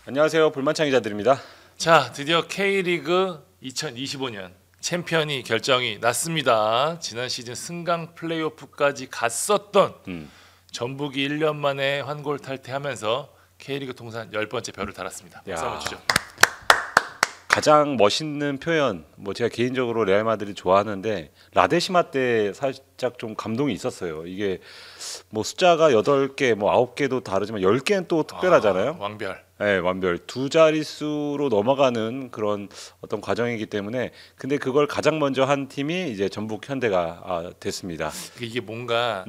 안녕하세요. 불만창 기자들입니다. 자, 드디어 K리그 2025년 챔피언이 결정이 났습니다. 지난 시즌 승강 플레이오프까지 갔었던 전북이 1년 만에 환골 탈퇴하면서 K리그 통산 10번째 별을 달았습니다. 박수 한번 주죠. 가장 멋있는 표현, 제가 개인적으로 레알 마드리드 좋아하는데 라데시마 때 살짝 좀 감동이 있었어요. 이게 숫자가 8개, 9개도 다르지만 10개는 또 특별하잖아요. 왕별. 네, 완별 두 자릿수로 넘어가는 그런 어떤 과정이기 때문에 근데 그걸 가장 먼저 한 팀이 이제 전북 현대가 됐습니다. 이게 뭔가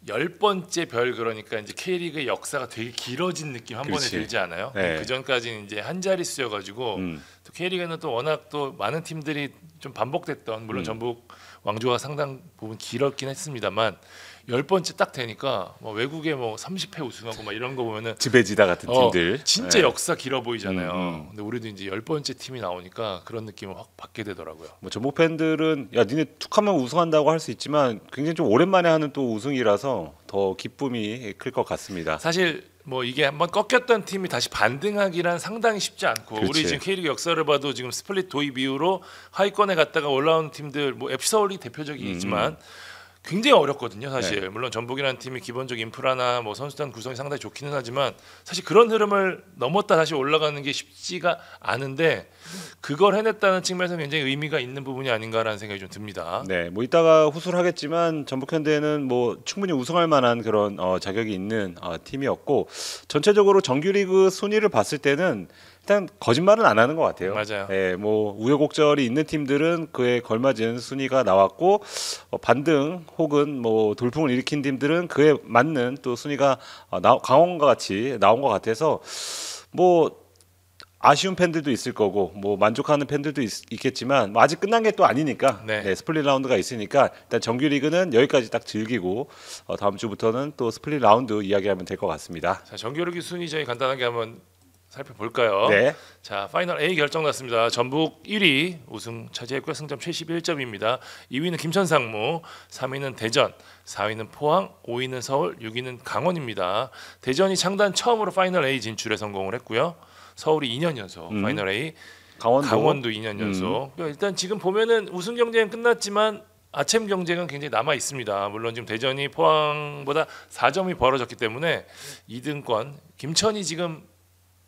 10번째 별, 그러니까 이제 K리그의 역사가 되게 길어진 느낌 한 번에 들지 않아요? 네. 그 전까지는 이제 한 자릿수여가지고 또 K리그는 또 워낙 또 많은 팀들이 좀 반복됐던, 물론 전북 왕조가 상당 부분 길었긴 했습니다만 10번째 딱 되니까 외국에 30회 우승하고 이런 거 보면은 지배지다 같은 팀들 진짜 역사 길어 보이잖아요. 근데 우리도 이제 10번째 팀이 나오니까 그런 느낌을 확 받게 되더라고요. 전북 팬들은 야 니네 툭하면 우승한다고 할 수 있지만 굉장히 좀 오랜만에 하는 또 우승이라서 더 기쁨이 클 것 같습니다. 사실 이게 한번 꺾였던 팀이 다시 반등하기란 상당히 쉽지 않고, 그렇지. 우리 지금 K리그 역사를 봐도 지금 스플릿 도입 이후로 하위권에 갔다가 올라온 팀들, FC 서울이 대표적이지만 굉장히 어렵거든요, 사실. 네. 물론 전북이라는 팀이 기본적 인프라나 선수단 구성이 상당히 좋기는 하지만 사실 그런 흐름을 넘었다 다시 올라가는 게 쉽지가 않은데, 그걸 해냈다는 측면에서 굉장히 의미가 있는 부분이 아닌가라는 생각이 좀 듭니다. 네, 이따가 후술 하겠지만 전북 현대는 충분히 우승할 만한 그런 자격이 있는 팀이었고, 전체적으로 정규리그 순위를 봤을 때는 일단 거짓말은 안 하는 것 같아요. 맞아요. 네, 우여곡절이 있는 팀들은 그에 걸맞은 순위가 나왔고, 반등 혹은 돌풍을 일으킨 팀들은 그에 맞는 또 순위가 강원과 같이 나온 것 같아서 아쉬운 팬들도 있을 거고 만족하는 팬들도 있겠지만 아직 끝난 게 또 아니니까. 네. 스플릿 라운드가 있으니까 일단 정규리그는 여기까지 딱 즐기고 다음 주부터는 또 스플릿 라운드 이야기하면 될 것 같습니다. 자, 정규리그 순위 저희 간단하게 한번 살펴볼까요? 네. 자, 파이널 A 결정 났습니다. 전북 1위 우승 차지했고요. 승점 71점입니다. 2위는 김천상무, 3위는 대전, 4위는 포항, 5위는 서울, 6위는 강원입니다. 대전이 창단 처음으로 파이널 A 진출에 성공을 했고요. 서울이 2년 연속 파이널 A, 강원도 2년 연속. 그러니까 일단 지금 보면은 우승 경쟁은 끝났지만 아챔 경쟁은 굉장히 남아 있습니다. 물론 지금 대전이 포항보다 4점이 벌어졌기 때문에 2등권, 김천이 지금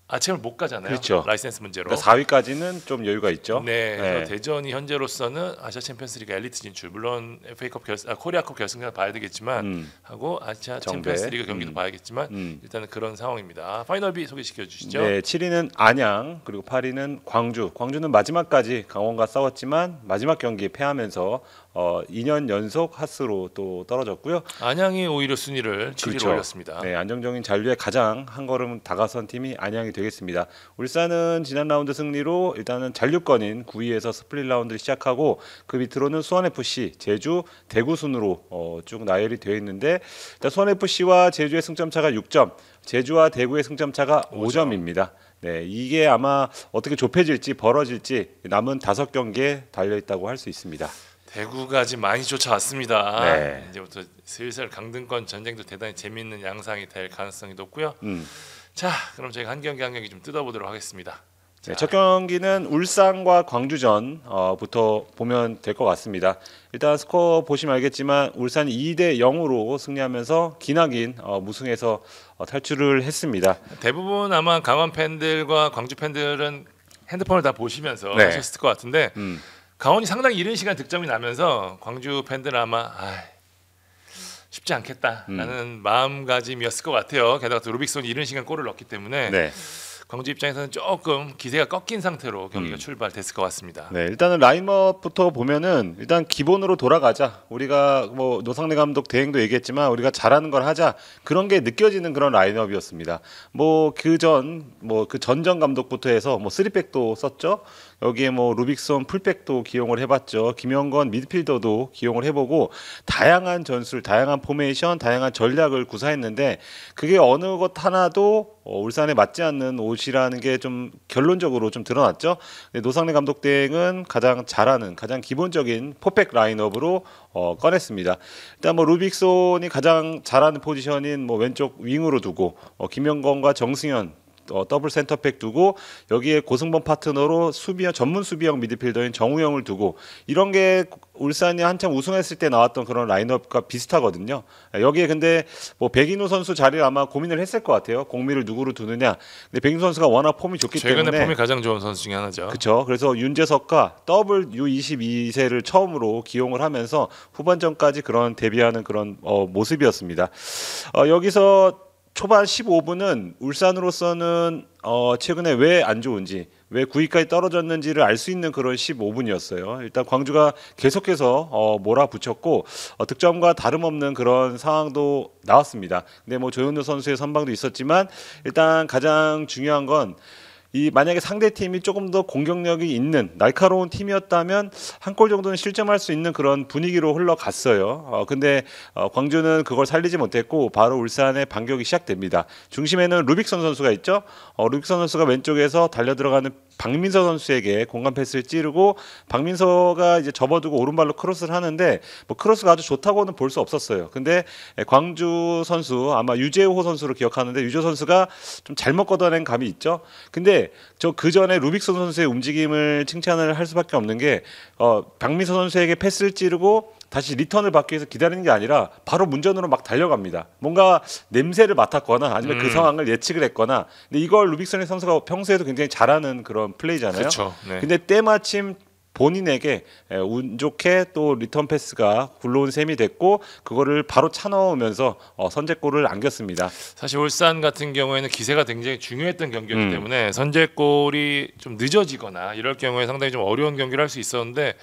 아챔을 못 가잖아요. 그렇죠. 라이센스 문제로. 그러니까 4위까지는 좀 여유가 있죠. 네, 그래서 대전이 현재로서는 아시아 챔피언스리그 엘리트 진출, 물론 FA컵 코리아컵 결승전 봐야 되겠지만 하고 아시아 정배. 챔피언스리그 경기도 봐야겠지만 일단은 그런 상황입니다. 파이널 B 소개시켜 주시죠. 네, 7위는 안양, 그리고 8위는 광주. 광주는 마지막까지 강원과 싸웠지만 마지막 경기 패하면서 2년 연속 하스로 또 떨어졌고요. 안양이 오히려 순위를 7위로 올렸습니다. 네, 안정적인 잔류에 가장 한 걸음 다가선 팀이 안양이 되겠습니다. 울산은 지난 라운드 승리로 일단은 잔류권인 9위에서 스플릿 라운드를 시작하고, 그 밑으로는 수원FC, 제주, 대구 순으로 쭉 나열이 되어 있는데, 일단 수원FC와 제주의 승점 차가 6점, 제주와 대구의 승점 차가 5점입니다. 네, 이게 아마 어떻게 좁혀질지 벌어질지 남은 5경기에 달려 있다고 할 수 있습니다. 대구가 지금 많이 쫓아왔습니다. 네. 이제부터 슬슬 강등권 전쟁도 대단히 재미있는 양상이 될 가능성이 높고요. 자, 그럼 저희가 한 경기 한 경기 좀 뜯어보도록 하겠습니다. 네, 첫 경기는 울산과 광주전부터 보면 될 것 같습니다. 일단 스코어 보시면 알겠지만 울산이 2대 0으로 승리하면서 기나긴 무승에서 탈출을 했습니다. 대부분 아마 강원 팬들과 광주 팬들은 핸드폰을 다 보시면서 네. 하셨을 것 같은데, 강원이 상당히 이른 시간 득점이 나면서 광주 팬들은 아마 쉽지 않겠다라는 마음가짐이었을 것 같아요. 게다가 또 루빅손이 이른 시간 골을 넣었기 때문에 네. 광주 입장에서는 조금 기세가 꺾인 상태로 경기가 출발됐을 것 같습니다. 네, 일단은 라인업부터 보면은 일단 기본으로 돌아가자. 우리가 노상래 감독 대행도 얘기했지만 우리가 잘하는 걸 하자. 그런 게 느껴지는 그런 라인업이었습니다. 그 전정 감독부터 해서 3백도 썼죠. 여기에 루빅손 풀백도 기용을 해봤죠. 김영건 미드필더도 기용을 해보고 다양한 전술, 다양한 포메이션, 다양한 전략을 구사했는데 그게 어느 것 하나도 울산에 맞지 않는 옷이라는 게 좀 결론적으로 좀 드러났죠. 노상래 감독 대행은 가장 잘하는, 가장 기본적인 포백 라인업으로 꺼냈습니다. 일단 루빅손이 가장 잘하는 포지션인 왼쪽 윙으로 두고 김영건과 정승현 더블 센터백 두고 여기에 고승범 파트너로 전문 수비형 미드필더인 정우영을 두고 이런 게 울산이 한참 우승했을 때 나왔던 그런 라인업과 비슷하거든요. 여기에 근데 뭐 백인우 선수 자리를 아마 고민을 했을 것 같아요. 공미를 누구로 두느냐. 근데 백인우 선수가 워낙 폼이 좋기 최근에 때문에 폼이 가장 좋은 선수 중에 하나죠. 그렇죠. 그래서 윤재석과 더블 U22세를 처음으로 기용을 하면서 후반전까지 그런 대비하는 그런 모습이었습니다. 여기서 초반 15분은 울산으로서는 최근에 왜 안 좋은지 왜 9위까지 떨어졌는지를 알 수 있는 그런 15분이었어요. 일단 광주가 계속해서 몰아붙였고 득점과 다름없는 그런 상황도 나왔습니다. 근데 뭐 조현우 선수의 선방도 있었지만 일단 가장 중요한 건 이 만약에 상대 팀이 조금 더 공격력이 있는 날카로운 팀이었다면 한 골 정도는 실점할 수 있는 그런 분위기로 흘러갔어요. 근데 광주는 그걸 살리지 못했고 바로 울산의 반격이 시작됩니다. 중심에는 루빅선 선수가 있죠. 루빅선 선수가 왼쪽에서 달려 들어가는 박민서 선수에게 공간 패스를 찌르고 박민서가 이제 접어두고 오른발로 크로스를 하는데 뭐 크로스가 아주 좋다고는 볼 수 없었어요. 근데 광주 선수 아마 유재호 선수로 기억하는데 유재호 선수가 좀 잘못 걷어낸 감이 있죠. 근데 저 그 전에 루빅슨 선수의 움직임을 칭찬을 할 수밖에 없는 게 박민서 선수에게 패스를 찌르고 다시 리턴을 받기 위해서 기다리는 게 아니라 바로 문전으로 막 달려갑니다. 뭔가 냄새를 맡았거나 아니면 그 상황을 예측을 했거나. 근데 이걸 루빅슨 선수가 평소에도 굉장히 잘하는 그런 플레이잖아요. 그렇죠. 네. 근데 때마침 본인에게 운 좋게 또 리턴 패스가 굴러온 셈이 됐고 그거를 바로 차 넣으면서 선제골을 안겼습니다. 사실 울산 같은 경우에는 기세가 굉장히 중요했던 경기였기 때문에 선제골이 좀 늦어지거나 이럴 경우에 상당히 좀 어려운 경기를 할 수 있었는데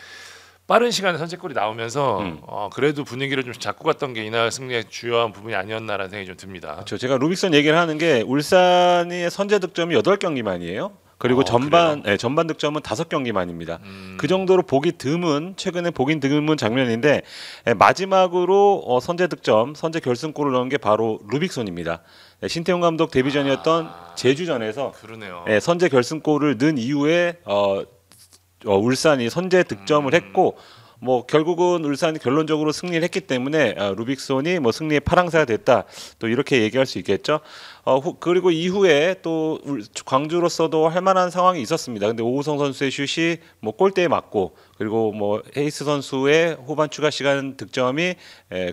빠른 시간에 선제골이 나오면서 그래도 분위기를 좀 잡고 갔던 게 이날 승리의 주요한 부분이 아니었나라는 생각이 좀 듭니다. 그렇죠. 제가 루빅슨 얘기를 하는 게 울산의 선제 득점이 8경기만이에요. 그리고 전반 득점은 5경기만입니다. 그 정도로 보기 드문 최근에 보긴 드문 장면인데 마지막으로 선제 득점, 선제 결승골을 넣은 게 바로 루빅손입니다. 신태용 감독 데뷔전이었던 제주전에서 그러네요. 선제 결승골을 넣은 이후에 울산이 선제 득점을 했고 뭐 결국은 울산이 결론적으로 승리를 했기 때문에 루빅손이 뭐 승리의 파랑새가 됐다 또 이렇게 얘기할 수 있겠죠. 그리고 이후에 또 광주로서도 할 만한 상황이 있었습니다. 근데 오우성 선수의 슛이 뭐 골대에 맞고 그리고 뭐 헤이스 선수의 후반 추가 시간 득점이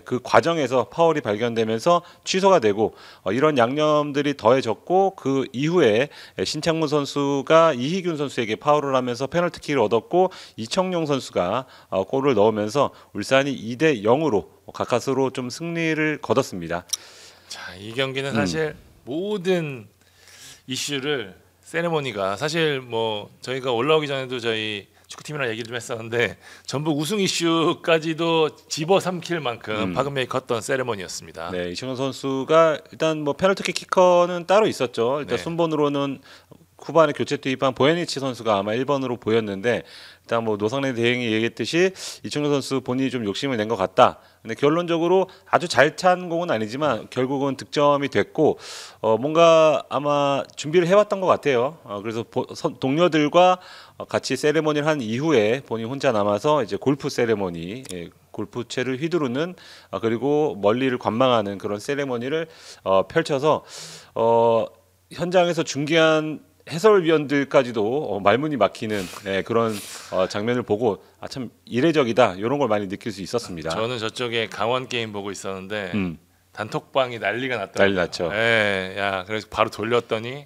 그 과정에서 파울이 발견되면서 취소가 되고 이런 양념들이 더해졌고 그 이후에 신창문 선수가 이희균 선수에게 파울을 하면서 페널티킥을 얻었고 이청용 선수가 골을 넣으면서 울산이 2대 0으로 가까스로 좀 승리를 거뒀습니다. 자, 이 경기는 사실 모든 이슈를 세레모니가 사실 뭐 저희가 올라오기 전에도 저희 축구팀이랑 얘기를 좀 했었는데 전북 우승 이슈까지도 집어삼킬 만큼 파급력이 컸던 세레모니였습니다. 네, 이청용 선수가 일단 뭐 페널티킥 키커는 따로 있었죠. 일단 네. 순번으로는 후반에 교체 투입한 보야니치 선수가 아마 1번으로 보였는데 일단 뭐 노상래 대행이 얘기했듯이 이청용 선수 본인이 좀 욕심을 낸 것 같다. 근데 결론적으로 아주 잘 찬 공은 아니지만 결국은 득점이 됐고 뭔가 아마 준비를 해왔던 것 같아요. 그래서 동료들과 같이 세레모니를 한 이후에 본인 혼자 남아서 이제 골프 세레모니, 골프채를 휘두르는 그리고 멀리를 관망하는 그런 세레모니를 펼쳐서 현장에서 중계한 해설위원들까지도 말문이 막히는 그런 장면을 보고 참 이례적이다 이런 걸 많이 느낄 수 있었습니다. 저는 저쪽에 강원 게임 보고 있었는데 단톡방이 난리가 났더라고요. 난리 났죠. 예, 야 그래서 바로 돌렸더니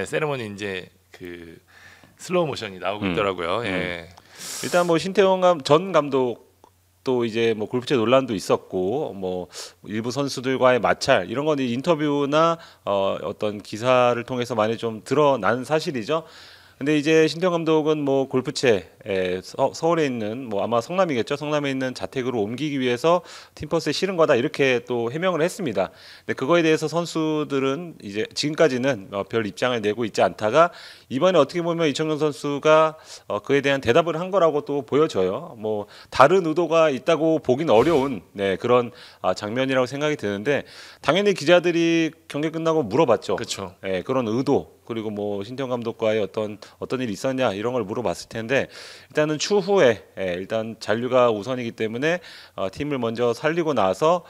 세레모니 이제 그 슬로우 모션이 나오고 있더라고요. 예. 일단 뭐 신태용 전 감독 또 이제 뭐 골프채 논란도 있었고 뭐 일부 선수들과의 마찰 이런 건 인터뷰나 어떤 기사를 통해서 많이 좀 드러난 사실이죠. 근데 이제 신태용 감독은 뭐 골프채 서울에 있는 뭐 아마 성남이겠죠. 성남에 있는 자택으로 옮기기 위해서 팀퍼스에 실은 거다 이렇게 또 해명을 했습니다. 근데 그거에 대해서 선수들은 이제 지금까지는 별 입장을 내고 있지 않다가 이번에 어떻게 보면 이청용 선수가 그에 대한 대답을 한 거라고 또 보여져요. 뭐 다른 의도가 있다고 보긴 어려운 그런 장면이라고 생각이 드는데 당연히 기자들이 경기 끝나고 물어봤죠. 그렇죠. 그런 의도 그리고 뭐 신태용 감독과의 어떤 일이 있었냐 이런 걸 물어봤을 텐데 일단은 추후에 일단 잔류가 우선이기 때문에 팀을 먼저 살리고 나서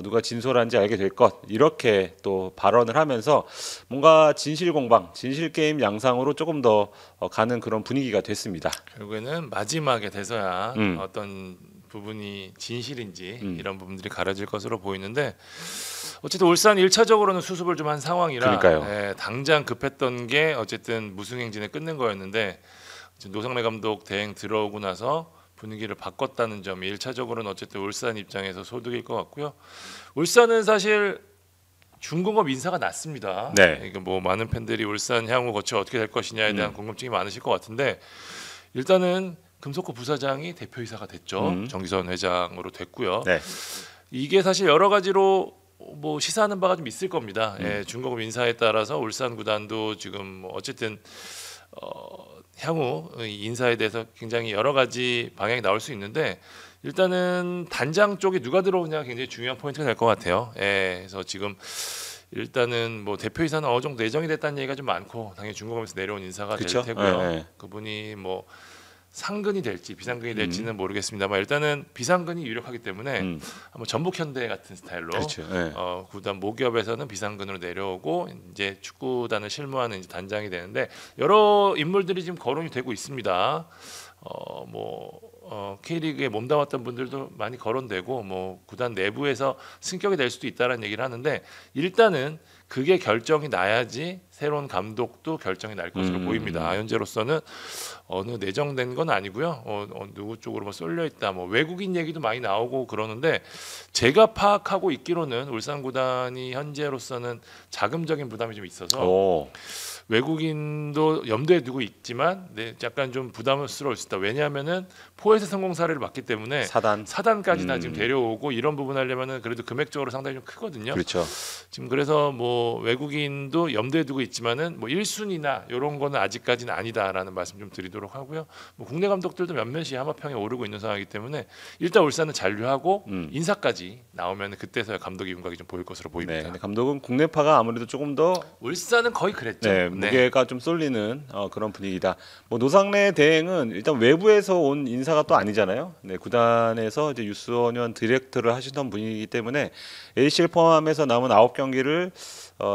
누가 진솔한지 알게 될 것 이렇게 또 발언을 하면서 뭔가 진실 공방, 진실 게임 양상으로 조금 더 가는 그런 분위기가 됐습니다. 결국에는 마지막에 돼서야 음. 어떤 부분이 진실인지 이런 부분들이 가려질 것으로 보이는데 어쨌든 울산 1차적으로는 수습을 좀 한 상황이라 그러니까요. 당장 급했던 게 어쨌든 무승행진에 끝낸 거였는데 노상래 감독 대행 들어오고 나서 분위기를 바꿨다는 점이 1차적으로는 어쨌든 울산 입장에서 소득일 것 같고요. 울산은 사실 중공업 인사가 났습니다. 네. 그러니까 뭐 많은 팬들이 울산 향후 거치 어떻게 될 것이냐에 대한 궁금증이 많으실 것 같은데 일단은 금속고 부사장이 대표이사가 됐죠. 정기선 회장으로 됐고요. 네. 이게 사실 여러 가지로 뭐 시사하는 바가 좀 있을 겁니다. 중공업 인사에 따라서 울산 구단도 지금 뭐 어쨌든 향후 인사에 대해서 굉장히 여러 가지 방향이 나올 수 있는데 일단은 단장 쪽에 누가 들어오냐 굉장히 중요한 포인트가 될 것 같아요. 그래서 지금 일단은 뭐 대표이사는 어느 정도 내정이 됐다는 얘기가 좀 많고 당연히 중공업에서 내려온 인사가 그쵸? 될 테고요. 네. 그분이 뭐 상근이 될지 비상근이 될지는 모르겠습니다만 일단은 비상근이 유력하기 때문에 한번 전북현대 같은 스타일로 그렇죠. 네. 구단 모기업에서는 비상근으로 내려오고 이제 축구단을 실무하는 이제 단장이 되는데 여러 인물들이 지금 거론이 되고 있습니다. K리그에 몸담았던 분들도 많이 거론되고 뭐 구단 내부에서 승격이 될 수도 있다라는 얘기를 하는데 일단은 그게 결정이 나야지 새로운 감독도 결정이 날 것으로 보입니다. 현재로서는 어느 내정된 건 아니고요. 누구 쪽으로 뭐 쏠려 있다. 뭐 외국인 얘기도 많이 나오고 그러는데 제가 파악하고 있기로는 울산 구단이 현재로서는 자금적인 부담이 좀 있어서 오. 외국인도 염두에 두고 있지만 약간 좀 부담스러울 수 있다. 왜냐하면은 포에서 성공 사례를 봤기 때문에 사단까지 다 지금 데려오고 이런 부분 하려면은 그래도 금액적으로 상당히 좀 크거든요. 그렇죠. 지금 그래서 뭐 외국인도 염두에 두고 있지만은 뭐 1순위나 이런 거는 아직까지는 아니다라는 말씀 좀 드리도록 하고요. 뭐 국내 감독들도 몇몇이 하마평에 오르고 있는 상황이기 때문에 일단 울산은 잔류하고 인사까지 나오면 그때서야 감독의 윤곽이 좀 보일 것으로 보입니다. 네, 근데 감독은 국내파가 아무래도 조금 더 울산은 거의 그랬죠. 네, 무게가 좀 쏠리는 그런 분위기다. 뭐 노상래 대행은 일단 외부에서 온 인사가 또 아니잖아요. 네, 구단에서 이제 유스원현 디렉터를 하시던 분이기 때문에 ACL 포함해서 남은 9경기를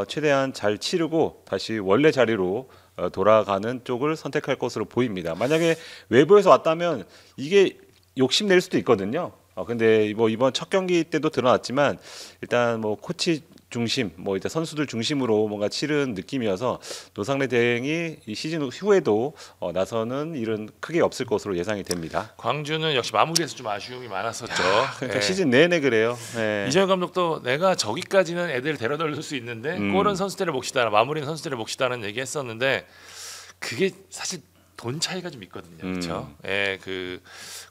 최대한 잘 치르고 다시 원래 자리로 돌아가는 쪽을 선택할 것으로 보입니다. 만약에 외부에서 왔다면 이게 욕심낼 수도 있거든요. 근데 뭐 이번 첫 경기 때도 드러났지만 일단 뭐 코치 중심, 뭐 일단 선수들 중심으로 뭔가 치른 느낌이어서 노상래 대행이 이 시즌 후에도 나서는 일은 크게 없을 것으로 예상이 됩니다. 광주는 역시 마무리에서 좀 아쉬움이 많았었죠. 그러니까 시즌 내내 그래요. 네. 이정현 감독도 내가 저기까지는 애들 데려다 줄 수 있는데 골은 선수들의 몫이다, 마무리는 선수들의 몫이다는 얘기했었는데 그게 사실 돈 차이가 좀 있거든요. 그렇죠? 그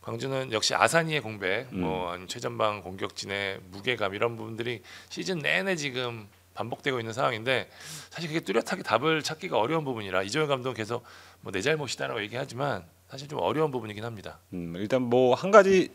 광주는 역시 아사니의 공백, 뭐 아니면 최전방 공격진의 무게감 이런 부분들이 시즌 내내 지금 반복되고 있는 상황인데 사실 그게 뚜렷하게 답을 찾기가 어려운 부분이라 이정현 감독은 계속 뭐 내 잘못이다라고 얘기하지만 사실 좀 어려운 부분이긴 합니다. 일단 뭐 한 가지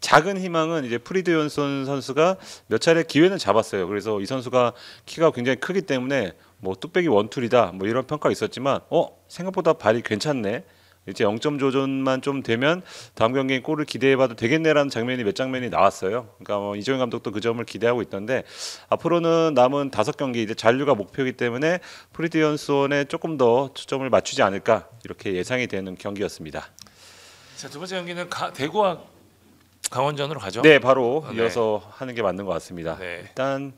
작은 희망은 이제 프리드 연손 선수가 몇 차례 기회는 잡았어요. 그래서 이 선수가 키가 굉장히 크기 때문에 뭐 뚝배기 원툴이다 뭐 이런 평가가 있었지만 생각보다 발이 괜찮네. 이제 0점 조전만 좀 되면 다음 경기에 골을 기대해봐도 되겠네라는 장면이 몇 장면이 나왔어요. 그러니까 이정현 감독도 그 점을 기대하고 있던데 앞으로는 남은 5경기 이제 잔류가 목표이기 때문에 프리드 연손에 조금 더 초점을 맞추지 않을까 이렇게 예상이 되는 경기였습니다. 자, 두 번째 경기는 대구와 강원전으로 가죠. 네, 바로 이어서 하는 게 맞는 것 같습니다. 네. 일단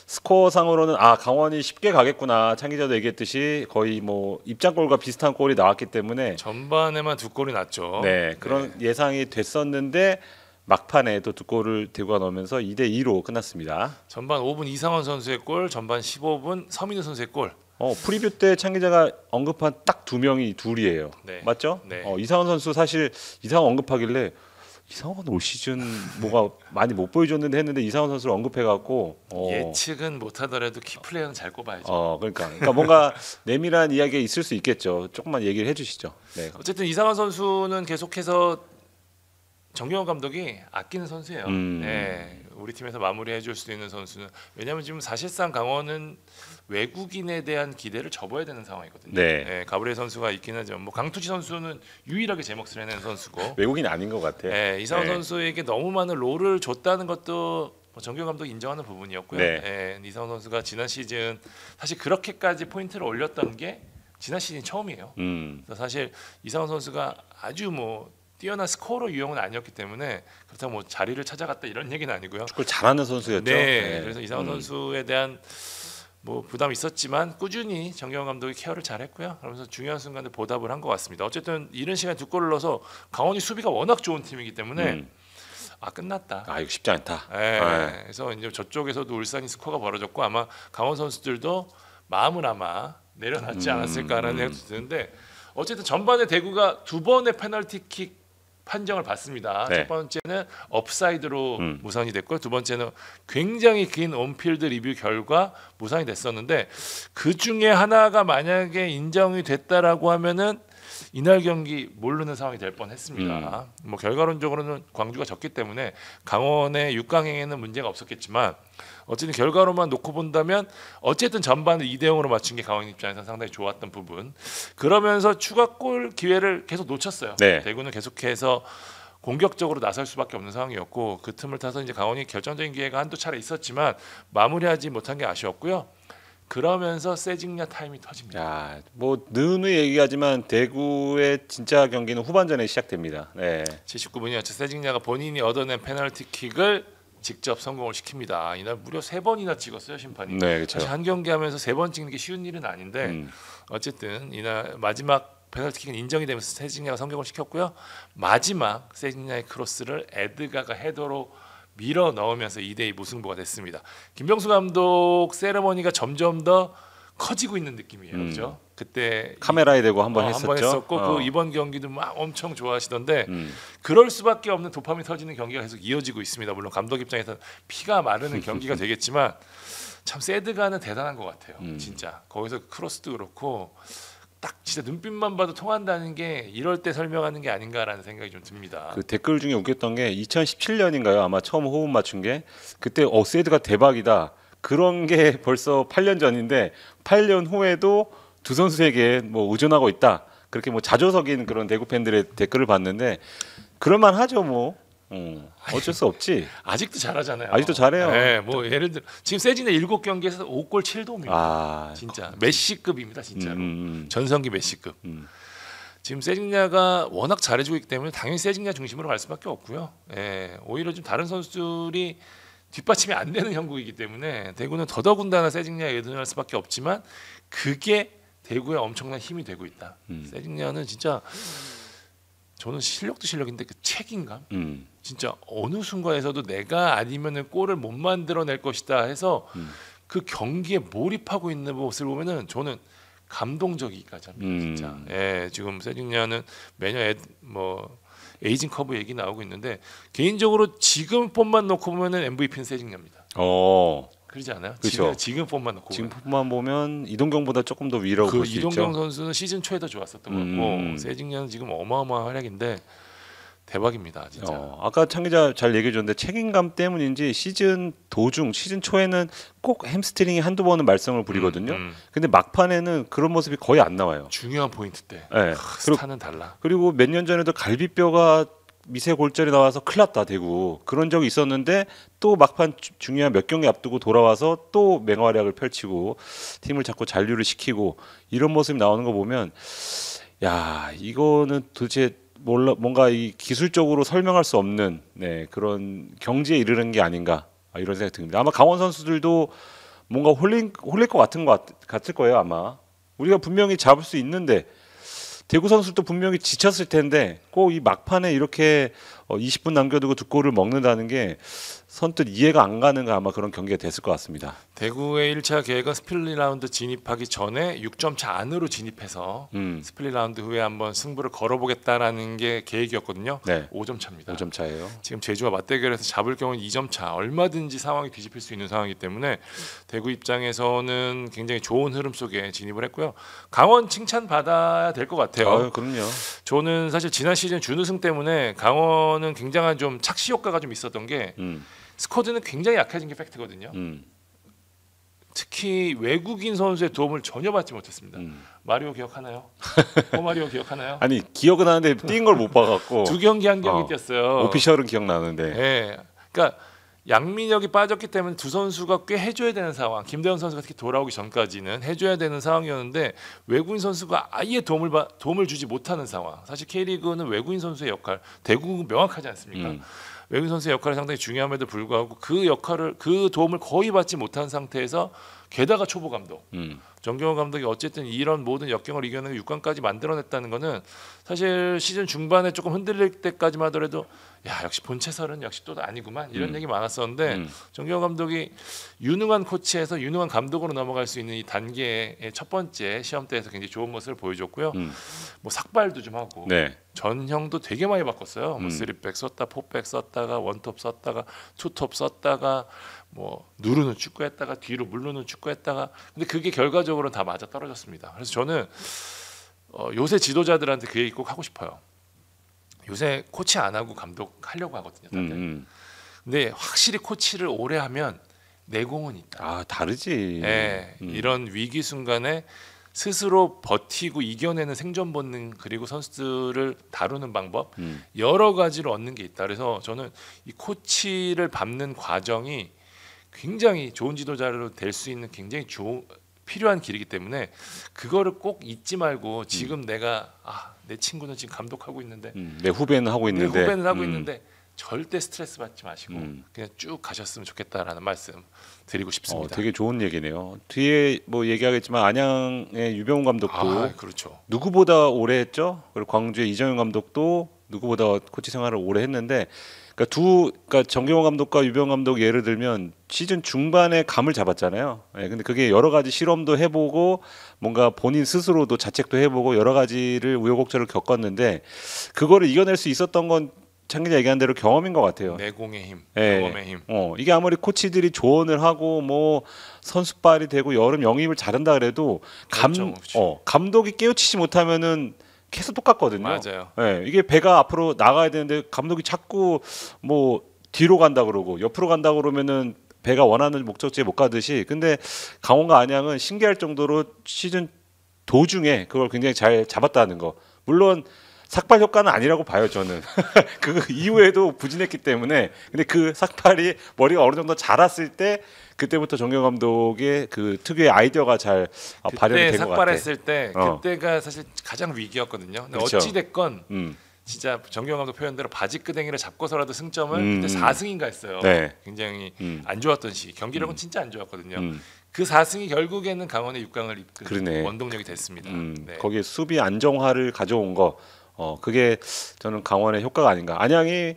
스코어 상으로는 강원이 쉽게 가겠구나. 창 기자도 얘기했듯이 거의 뭐 입장골과 비슷한 골이 나왔기 때문에 전반에만 2골이 났죠. 네, 그런 예상이 됐었는데 막판에 또 2골을 대구가 넣으면서 2대2로 끝났습니다. 전반 5분 이상원 선수의 골, 전반 15분 서민우 선수의 골. 프리뷰 때 창 기자가 언급한 딱 2명이 둘이에요. 네. 맞죠? 네. 이상원 선수 사실 이상원 언급하길래 이상원 올 시즌 뭐가 많이 못 보여줬는데 했는데 이상원 선수를 언급해갖고 예측은 못하더라도 키플레이어는 잘 꼽아야죠. 그러니까 뭔가 내밀한 이야기가 있을 수 있겠죠. 조금만 얘기를 해주시죠. 네. 어쨌든 이상원 선수는 계속해서 정경원 감독이 아끼는 선수예요. 음. 네, 우리 팀에서 마무리해줄 수 있는 선수는 왜냐하면 지금 사실상 강원은 외국인에 대한 기대를 접어야 되는 상황이거든요. 네. 네, 가브리엘 선수가 있긴 하지만 뭐 강투지 선수는 유일하게 제 몫을 해낸 선수고 외국인 아닌 것 같아요. 네, 이상원 네. 선수에게 너무 많은 롤을 줬다는 것도 뭐 정경 감독 인정하는 부분이었고요. 네. 네, 이상원 선수가 지난 시즌 사실 그렇게까지 포인트를 올렸던 게 지난 시즌 처음이에요. 그래서 사실 이상원 선수가 아주 뭐 뛰어난 스코어로 유형은 아니었기 때문에 그렇다고 뭐 자리를 찾아갔다 이런 얘기는 아니고요. 축구를 잘하는 선수였죠. 네, 그래서 이상원 선수에 대한 뭐 부담이 있었지만 꾸준히 정경원 감독이 케어를 잘했고요. 그러면서 중요한 순간에 보답을 한 것 같습니다. 어쨌든 이른 시간 두 골을 넣어서 강원이 수비가 워낙 좋은 팀이기 때문에 아 끝났다. 아 이거 쉽지 않다. 네, 네. 그래서 이제 저쪽에서도 울산이 스코어가 벌어졌고 아마 강원 선수들도 마음을 아마 내려놨지 않았을까라는 생각도 드는데 어쨌든 전반에 대구가 두 번의 페널티킥 판정을 받습니다. 네. 첫 번째는 업사이드로 무산이 됐고 두 번째는 굉장히 긴 온필드 리뷰 결과 무산이 됐었는데 그 중에 하나가 만약에 인정이 됐다라고 하면은 이날 경기 모르는 상황이 될 뻔했습니다. 뭐 결과론적으로는 광주가 졌기 때문에 강원의 6강행에는 문제가 없었겠지만 어쨌든 결과로만 놓고 본다면 어쨌든 전반을 2대0으로 맞춘 게 강원 입장에서 상당히 좋았던 부분. 그러면서 추가골 기회를 계속 놓쳤어요. 네. 대구는 계속해서 공격적으로 나설 수밖에 없는 상황이었고 그 틈을 타서 이제 강원이 결정적인 기회가 한두 차례 있었지만 마무리하지 못한 게 아쉬웠고요. 그러면서 세징야 타임이 터집니다. 야, 뭐 누누이 얘기하지만 대구의 진짜 경기는 후반전에 시작됩니다. 네. 79분이었죠. 세징야가 본인이 얻어낸 페널티킥을 직접 성공을 시킵니다. 이날 무려 3번이나 찍었어요 심판이. 네, 그렇죠. 사실 한 경기 하면서 3번 찍는 게 쉬운 일은 아닌데 어쨌든 이날 마지막 페널티킥은 인정이 되면서 세징야가 성공을 시켰고요. 마지막 세징야의 크로스를 에드가가 헤더로 밀어 넣으면서 2대2 무승부가 됐습니다. 김병수 감독 세레머니가 점점 더 커지고 있는 느낌이에요. 그렇죠? 그때 카메라에 대고 한번 했었죠. 한번 했었고 그 이번 경기도 막 엄청 좋아하시던데 음. 그럴 수밖에 없는 도파민 터지는 경기가 계속 이어지고 있습니다. 물론 감독 입장에서는 피가 마르는 경기가 되겠지만 참 세드가는 대단한 것 같아요. 진짜 거기서 크로스도 그렇고 딱 진짜 눈빛만 봐도 통한다는 게 이럴 때 설명하는 게 아닌가라는 생각이 좀 듭니다. 그 댓글 중에 웃겼던 게 2017년인가요? 아마 처음 호흡 맞춘 게 그때 세드가 대박이다. 그런 게 벌써 8년 전인데 8년 후에도 두 선수에게 뭐 의존하고 있다. 그렇게 뭐 자조적인 그런 대구 팬들의 댓글을 봤는데 그럴만 하죠 뭐. 어쩔 수 없지. 아직도 잘하잖아요. 아직도 잘해요. 네, 뭐 예를 들어 지금 세진의 7경기에서 5골 7도입니다. 아, 진짜 메시급입니다, 진짜로. 음. 전성기 메시급. 지금 세징야가 워낙 잘해주고 있기 때문에 당연히 세징야 중심으로 갈 수밖에 없고요. 예, 오히려 좀 다른 선수들이 뒷받침이 안 되는 형국이기 때문에 대구는 더더군다나 세징야에 의존할 수밖에 없지만 그게 대구의 엄청난 힘이 되고 있다. 세징야는 진짜 저는 실력도 실력인데 그 책임감 진짜 어느 순간에서도 내가 아니면은 골을 못 만들어낼 것이다 해서 그 경기에 몰입하고 있는 모습을 보면은 저는 감동적이까지 합니다. 진짜. 예, 지금 세징야는 매년 뭐 에이징 커브 얘기 나오고 있는데 개인적으로 지금 폼만 놓고 보면은 MVP는 세징야입니다. 그러지 않아요? 그렇죠. 지금 폼만 놓고 지금 보면. 폼만 보면 이동경보다 조금 더 위라고 그 볼 수 있죠. 이동경 선수는 시즌 초에 더 좋았었던 거고 세징야는 지금 어마어마한 활약인데 대박입니다, 진짜. 아까 창 기자 잘 얘기해 줬는데 책임감 때문인지 시즌 도중, 시즌 초에는 꼭 햄스트링이 한두 번은 말썽을 부리거든요. 근데 막판에는 그런 모습이 거의 안 나와요. 중요한 포인트 때. 네. 스타는 달라. 그리고 몇 년 전에도 갈비뼈가 미세 골절이 나와서 큰일 났다 대구 그런 적이 있었는데 또 막판 중요한 몇 경기 앞두고 돌아와서 또 맹활약을 펼치고 팀을 자꾸 잔류를 시키고 이런 모습이 나오는 거 보면 야 이거는 도대체 뭔가 이 기술적으로 설명할 수 없는 그런 경지에 이르는 게 아닌가 이런 생각이 듭니다. 아마 강원 선수들도 뭔가 홀릴 것 같을 거예요 아마. 우리가 분명히 잡을 수 있는데 대구 선수도 분명히 지쳤을 텐데 꼭 이 막판에 이렇게 20분 남겨두고 두 골을 먹는다는 게 선뜻 이해가 안 가는 아마 그런 경기가 됐을 것 같습니다. 대구의 1차 계획은 스플릿 라운드 진입하기 전에 6점 차 안으로 진입해서 스플릿 라운드 후에 한번 승부를 걸어보겠다라는 게 계획이었거든요. 네. 5점 차입니다. 5점 차예요. 지금 제주와 맞대결에서 잡을 경우는 2점 차. 얼마든지 상황이 뒤집힐 수 있는 상황이기 때문에 대구 입장에서는 굉장히 좋은 흐름 속에 진입을 했고요. 강원 칭찬 받아야 될 것 같아요. 그럼요. 저는 사실 지난 시즌 준우승 때문에 강원 이거는 굉장한 좀 착시 효과가 좀 있었던 게 스쿼드는 굉장히 약해진 게 팩트거든요. 특히 외국인 선수의 도움을 전혀 받지 못했습니다. 마리오 기억하나요? 마리오 기억하나요? 아니 기억은 하는데 뛴 걸 못 봐갖고 두 경기 한 경기 뛰었어요. 오피셜은 기억나는데. 네. 그러니까 양민혁이 빠졌기 때문에 두 선수가 꽤 해줘야 되는 상황. 김대현 선수가 특히 돌아오기 전까지는 해줘야 되는 상황이었는데 외국인 선수가 아예 도움을 주지 못하는 상황. 사실 K리그는 외국인 선수의 역할, 대국은 명확하지 않습니까? 외국인 선수의 역할이 상당히 중요함에도 불구하고 그 도움을 거의 받지 못한 상태에서 게다가 초보 감독 정경호 감독이 어쨌든 이런 모든 역경을 이겨내고 6강까지 만들어냈다는 거는 사실 시즌 중반에 조금 흔들릴 때까지만 하더라도 야 역시 본체설은 역시 또 아니구만 이런 얘기 많았었는데 정경호 감독이 유능한 코치에서 유능한 감독으로 넘어갈 수 있는 이 단계의 첫 번째 시험대에서 굉장히 좋은 모습을 보여줬고요. 뭐 삭발도 좀 하고 네. 전형도 되게 많이 바꿨어요. 뭐 3백 썼다, 4백 썼다가 원톱 썼다가 투톱 썼다가 뭐 누르는 축구했다가 뒤로 물르는 축구했다가 근데 그게 결과적으로는 다 맞아 떨어졌습니다. 그래서 저는 요새 지도자들한테 그 얘기 꼭 하고 싶어요. 요새 코치 안 하고 감독 하려고 하거든요. 다들. 근데 확실히 코치를 오래 하면 내공은 있다. 아 다르지. 네, 이런 위기 순간에 스스로 버티고 이겨내는 생존 본능 그리고 선수들을 다루는 방법 여러 가지로 얻는 게 있다. 그래서 저는 이 코치를 밟는 과정이 굉장히 좋은 지도자로 될 수 있는 굉장히 필요한 길이기 때문에 그거를 꼭 잊지 말고 지금 내가 내 친구는 지금 감독하고 있는데 내 후배는 하고 내 있는데 후배는 하고 있는데 절대 스트레스 받지 마시고 그냥 쭉 가셨으면 좋겠다라는 말씀 드리고 싶습니다. 되게 좋은 얘기네요. 뒤에 뭐 얘기하겠지만 안양의 유병훈 감독도 그렇죠. 누구보다 오래 했죠. 그리고 광주의 이정현 감독도 누구보다 코치 생활을 오래 했는데 그러니까 정경호 감독과 유병훈 감독 예를 들면 시즌 중반에 감을 잡았잖아요. 근데 그게 여러 가지 실험도 해보고 뭔가 본인 스스로도 자책도 해보고 여러 가지를 우여곡절을 겪었는데 그거를 이겨낼 수 있었던 건 창 기자 얘기한 대로 경험인 것 같아요. 내공의 힘, 예. 경험의 힘. 이게 아무리 코치들이 조언을 하고 뭐 선수발이 되고 여름 영입을 잘한다 그래도 감독이 깨우치지 못하면은 계속 똑같거든요. 맞아요. 예, 이게 배가 앞으로 나가야 되는데 감독이 자꾸 뭐 뒤로 간다 그러고 옆으로 간다 그러면은 배가 원하는 목적지에 못 가듯이. 근데 강원과 안양은 신기할 정도로 시즌 도중에 그걸 굉장히 잘 잡았다는 거. 물론 삭발 효과는 아니라고 봐요 저는. 그 이후에도 부진했기 때문에. 근데 그 삭발이 머리가 어느 정도 자랐을 때 그때부터 정경 감독의 그 특유의 아이디어가 잘 발현이 된 것 같아요. 삭발했을 때 그때가 사실 가장 위기였거든요. 근데 그렇죠. 어찌 됐건 진짜 정경 감독 표현대로 바지끄댕이를 잡고서라도 승점을 그때 4승인가 했어요. 네. 굉장히 안 좋았던 시기. 경기력은 진짜 안 좋았거든요. 그 4승이 결국에는 강원의 6강을 이끈 원동력이 됐습니다. 네. 거기에 수비 안정화를 가져온 거. 그게 저는 강원의 효과가 아닌가. 안양이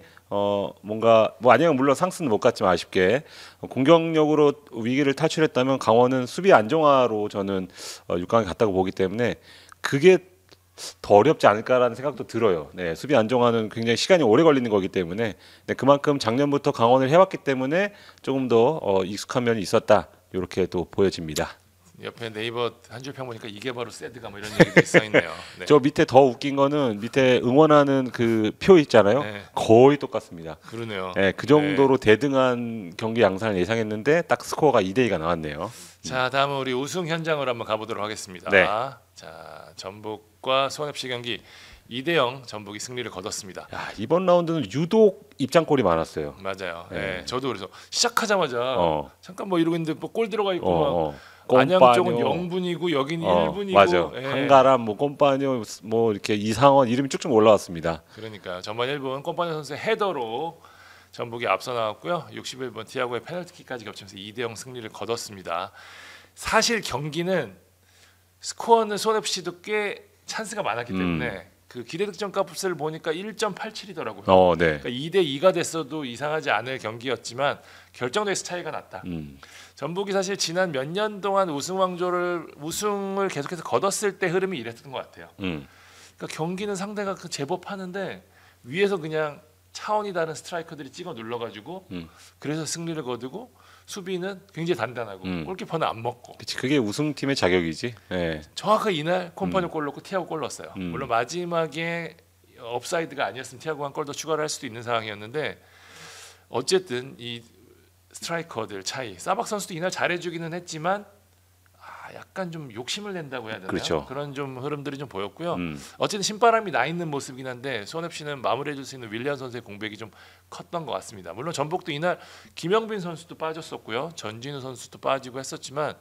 뭔가 뭐 안양은 물론 상승은 못 갔지만 아쉽게 공격력으로 위기를 탈출했다면 강원은 수비 안정화로 저는 6강에 갔다고 보기 때문에 그게 더 어렵지 않을까라는 생각도 들어요. 네, 수비 안정화는 굉장히 시간이 오래 걸리는 거기 때문에 그만큼 작년부터 강원을 해왔기 때문에 조금 더 익숙한 면이 있었다. 이렇게 또 보여집니다. 옆에 네이버 한 줄 평 보니까 이게 바로 새드가 뭐 이런 얘기도 써 있네요. 네. 저 밑에 더 웃긴 거는 밑에 응원하는 그 표 있잖아요. 네. 거의 똑같습니다. 그러네요. 네, 그 정도로 대등한 경기 양상을 예상했는데 딱 스코어가 2대2가 나왔네요. 자, 다음은 우리 우승 현장으로 한번 가보도록 하겠습니다. 네. 자, 전북과 수원FC 경기 2대0 전북이 승리를 거뒀습니다. 야, 이번 라운드는 유독 입장골이 많았어요. 맞아요. 네. 네. 저도 그래서 시작하자마자 잠깐 뭐 이러고 있는데 뭐 골 들어가 있고 막 꼼빠뇨. 안양 쪽은 0분이고 여기는 1분이고 맞아. 예. 한가람, 뭐 꼼빠뇨, 뭐 이렇게 이상원 이름이 쭉쭉 올라왔습니다. 그러니까 전반 1분 꼼빠뇨 선수의 헤더로 전북이 앞서 나왔고요. 61분 티아고의 페널티킥까지 겹치면서 2대0 승리를 거뒀습니다. 사실 경기는 스코어는 수원FC도 꽤 찬스가 많았기 때문에 그 기대 득점 값을 보니까 1.87이더라고요. 네. 그러니까 2대2가 됐어도 이상하지 않을 경기였지만 결정력에서 차이가 났다. 전북이 사실 지난 몇 년 동안 우승을 계속해서 거뒀을 때 흐름이 이랬던 것 같아요. 그러니까 경기는 상대가 제법 하는데 위에서 그냥 차원이 다른 스트라이커들이 찍어 눌러가지고 그래서 승리를 거두고 수비는 굉장히 단단하고 골키퍼는 안 먹고. 그치, 그게 우승팀의 자격이지. 네. 정확하게 이날 콤파뇨 골 넣고 티아고 골 넣었어요. 물론 마지막에 업사이드가 아니었으면 티아고가 한 골 더 추가를 할 수도 있는 상황이었는데 어쨌든 이 스트라이커들 차이 사박 선수도 이날 잘해주기는 했지만 약간 좀 욕심을 낸다고 해야 되나요? 그렇죠. 그런 좀 흐름들이 좀 보였고요. 음. 어쨌든 신바람이 나 있는 모습이긴 한데 손 FC는 마무리해줄 수 있는 윌리안 선수의 공백이 좀 컸던 것 같습니다. 물론 전북도 이날 김영빈 선수도 빠졌었고요, 전진우 선수도 빠지고 했었지만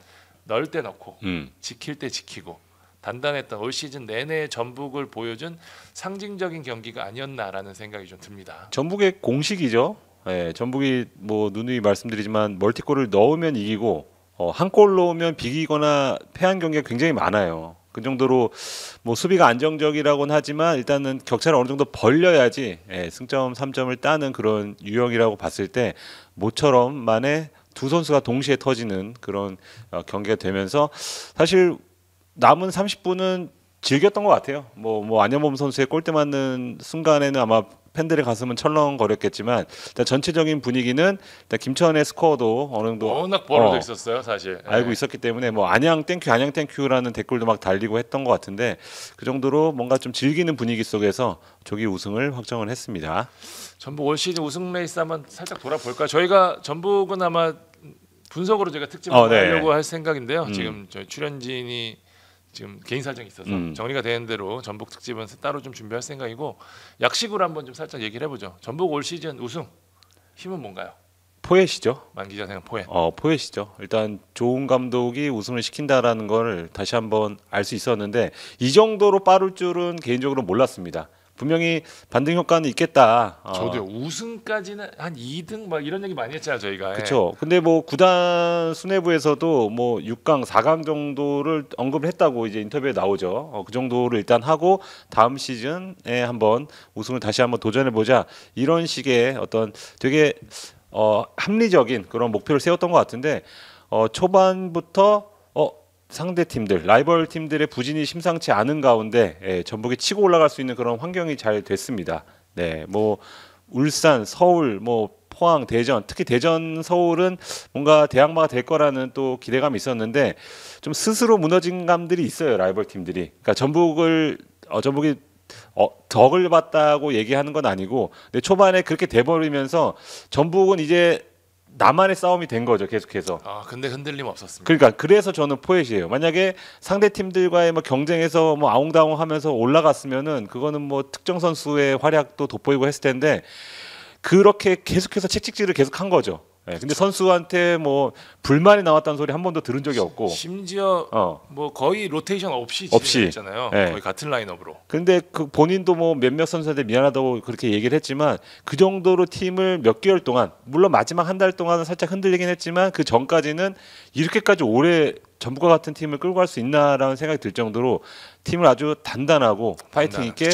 넣을 때 넣고 지킬 때 지키고 단단했던 올 시즌 내내 전북을 보여준 상징적인 경기가 아니었나라는 생각이 좀 듭니다. 전북의 공식이죠. 예, 전북이 뭐 누누이 말씀드리지만 멀티골을 넣으면 이기고 한 골 넣으면 비기거나 패한 경기가 굉장히 많아요. 그 정도로 뭐 수비가 안정적이라고는 하지만 일단은 격차를 어느 정도 벌려야지 승점 3점을 따는 그런 유형이라고 봤을 때 모처럼만의 두 선수가 동시에 터지는 그런 경기가 되면서 사실 남은 30분은 즐겼던 것 같아요. 뭐 안현범 선수의 골대 맞는 순간에는 아마 팬들의 가슴은 철렁거렸겠지만 일단 전체적인 분위기는 일단 김천의 스코어도 어느 정도 워낙 벌어져 있었어요, 사실. 알고 있었기 때문에 뭐 안양 땡큐라는 댓글도 막 달리고 했던 것 같은데 그 정도로 뭔가 좀 즐기는 분위기 속에서 조기 우승을 확정을 했습니다. 전북 올 시즌 우승 레이스 한번 살짝 돌아볼까요? 저희가 전북은 아마 분석으로 제가 특집을 네. 하려고 할 생각인데요. 지금 저희 출연진이 지금 개인 사정이 있어서 정리가 되는 대로 전북 특집은 따로 좀 준비할 생각이고 약식으로 한번 좀 살짝 얘기를 해보죠. 전북 올 시즌 우승 힘은 뭔가요? 포엣이죠. 만 기자 생각 포엣. 포엣이죠. 일단 좋은 감독이 우승을 시킨다라는 걸 다시 한번 알 수 있었는데 이 정도로 빠를 줄은 개인적으로 몰랐습니다. 분명히 반등 효과는 있겠다. 저도요. 우승까지는 한 2등 막 이런 얘기 많이 했잖아요, 저희가. 그렇죠. 근데 뭐 구단 수뇌부에서도 뭐 6강, 4강 정도를 언급을 했다고 이제 인터뷰에 나오죠. 그 정도를 일단 하고 다음 시즌에 한번 우승을 다시 한번 도전해 보자. 이런 식의 어떤 되게 합리적인 그런 목표를 세웠던 것 같은데 초반부터 상대 팀들, 라이벌 팀들의 부진이 심상치 않은 가운데 전북이 치고 올라갈 수 있는 그런 환경이 잘 됐습니다. 네, 뭐 울산, 서울, 뭐 포항, 대전, 특히 대전, 서울은 뭔가 대항마가 될 거라는 또 기대감이 있었는데 좀 스스로 무너진 감들이 있어요, 라이벌 팀들이. 그러니까 전북이 덕을 봤다고 얘기하는 건 아니고, 근데 초반에 그렇게 돼버리면서 전북은 이제 나만의 싸움이 된 거죠, 계속해서. 근데 흔들림 없었습니다. 그러니까 그래서 저는 포엣이에요. 만약에 상대 팀들과의 뭐 경쟁에서 뭐 아웅다웅하면서 올라갔으면은 그거는 뭐 특정 선수의 활약도 돋보이고 했을 텐데 그렇게 계속해서 채찍질을 계속한 거죠. 근데 선수한테 뭐 불만이 나왔다는 소리 한 번도 들은 적이 없고 심지어 뭐 거의 로테이션 없이 진행했잖아요. 거의 같은 라인업으로. 근데 그 본인도 뭐 몇몇 선수한테 미안하다고 그렇게 얘기를 했지만 그 정도로 팀을 몇 개월 동안, 물론 마지막 한 달 동안은 살짝 흔들리긴 했지만 그 전까지는 이렇게까지 오래 전북과 같은 팀을 끌고 갈 수 있나라는 생각이 들 정도로 팀을 아주 단단하고 파이팅 있게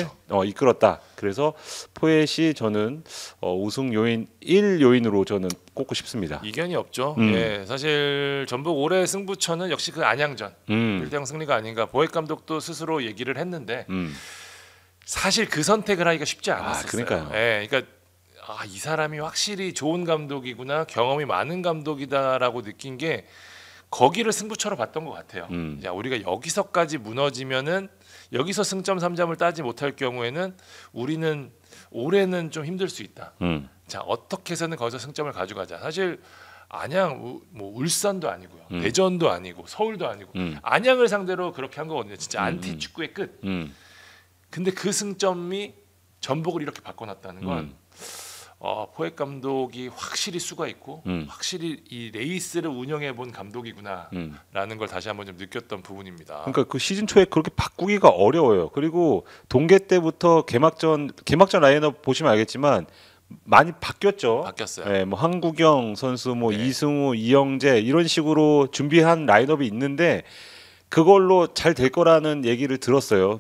이끌었다. 그래서 포엣이 저는 우승 요인 1요인으로 저는 꼽고 싶습니다. 이견이 없죠. 예, 사실 전북 올해 승부처는 역시 그 안양전 1대0 승리가 아닌가. 보액 감독도 스스로 얘기를 했는데 사실 그 선택을 하기가 쉽지 않았어요. 그러니까요. 예, 그러니까 이 사람이 확실히 좋은 감독이구나, 경험이 많은 감독이다라고 느낀 게 거기를 승부처로 봤던 것 같아요. 야, 우리가 여기서까지 무너지면은 여기서 승점 3점을 따지 못할 경우에는 우리는 올해는 좀 힘들 수 있다. 자, 어떻게 해서는 거기서 승점을 가져가자. 사실 안양, 뭐 울산도 아니고요, 대전도 아니고 서울도 아니고 안양을 상대로 그렇게 한 거거든요. 진짜 안티 축구의 끝. 근데 그 승점이 전북을 이렇게 바꿔놨다는 건 포획 감독이 확실히 수가 있고 확실히 이 레이스를 운영해 본 감독이구나라는 걸 다시 한번 좀 느꼈던 부분입니다. 그러니까 그 시즌 초에 그렇게 바꾸기가 어려워요. 그리고 동계 때부터 개막전 라인업 보시면 알겠지만 많이 바뀌었죠. 바뀌었어요. 네, 뭐 한국영 선수, 뭐 이승우, 이영재 이런 식으로 준비한 라인업이 있는데 그걸로 잘 될 거라는 얘기를 들었어요.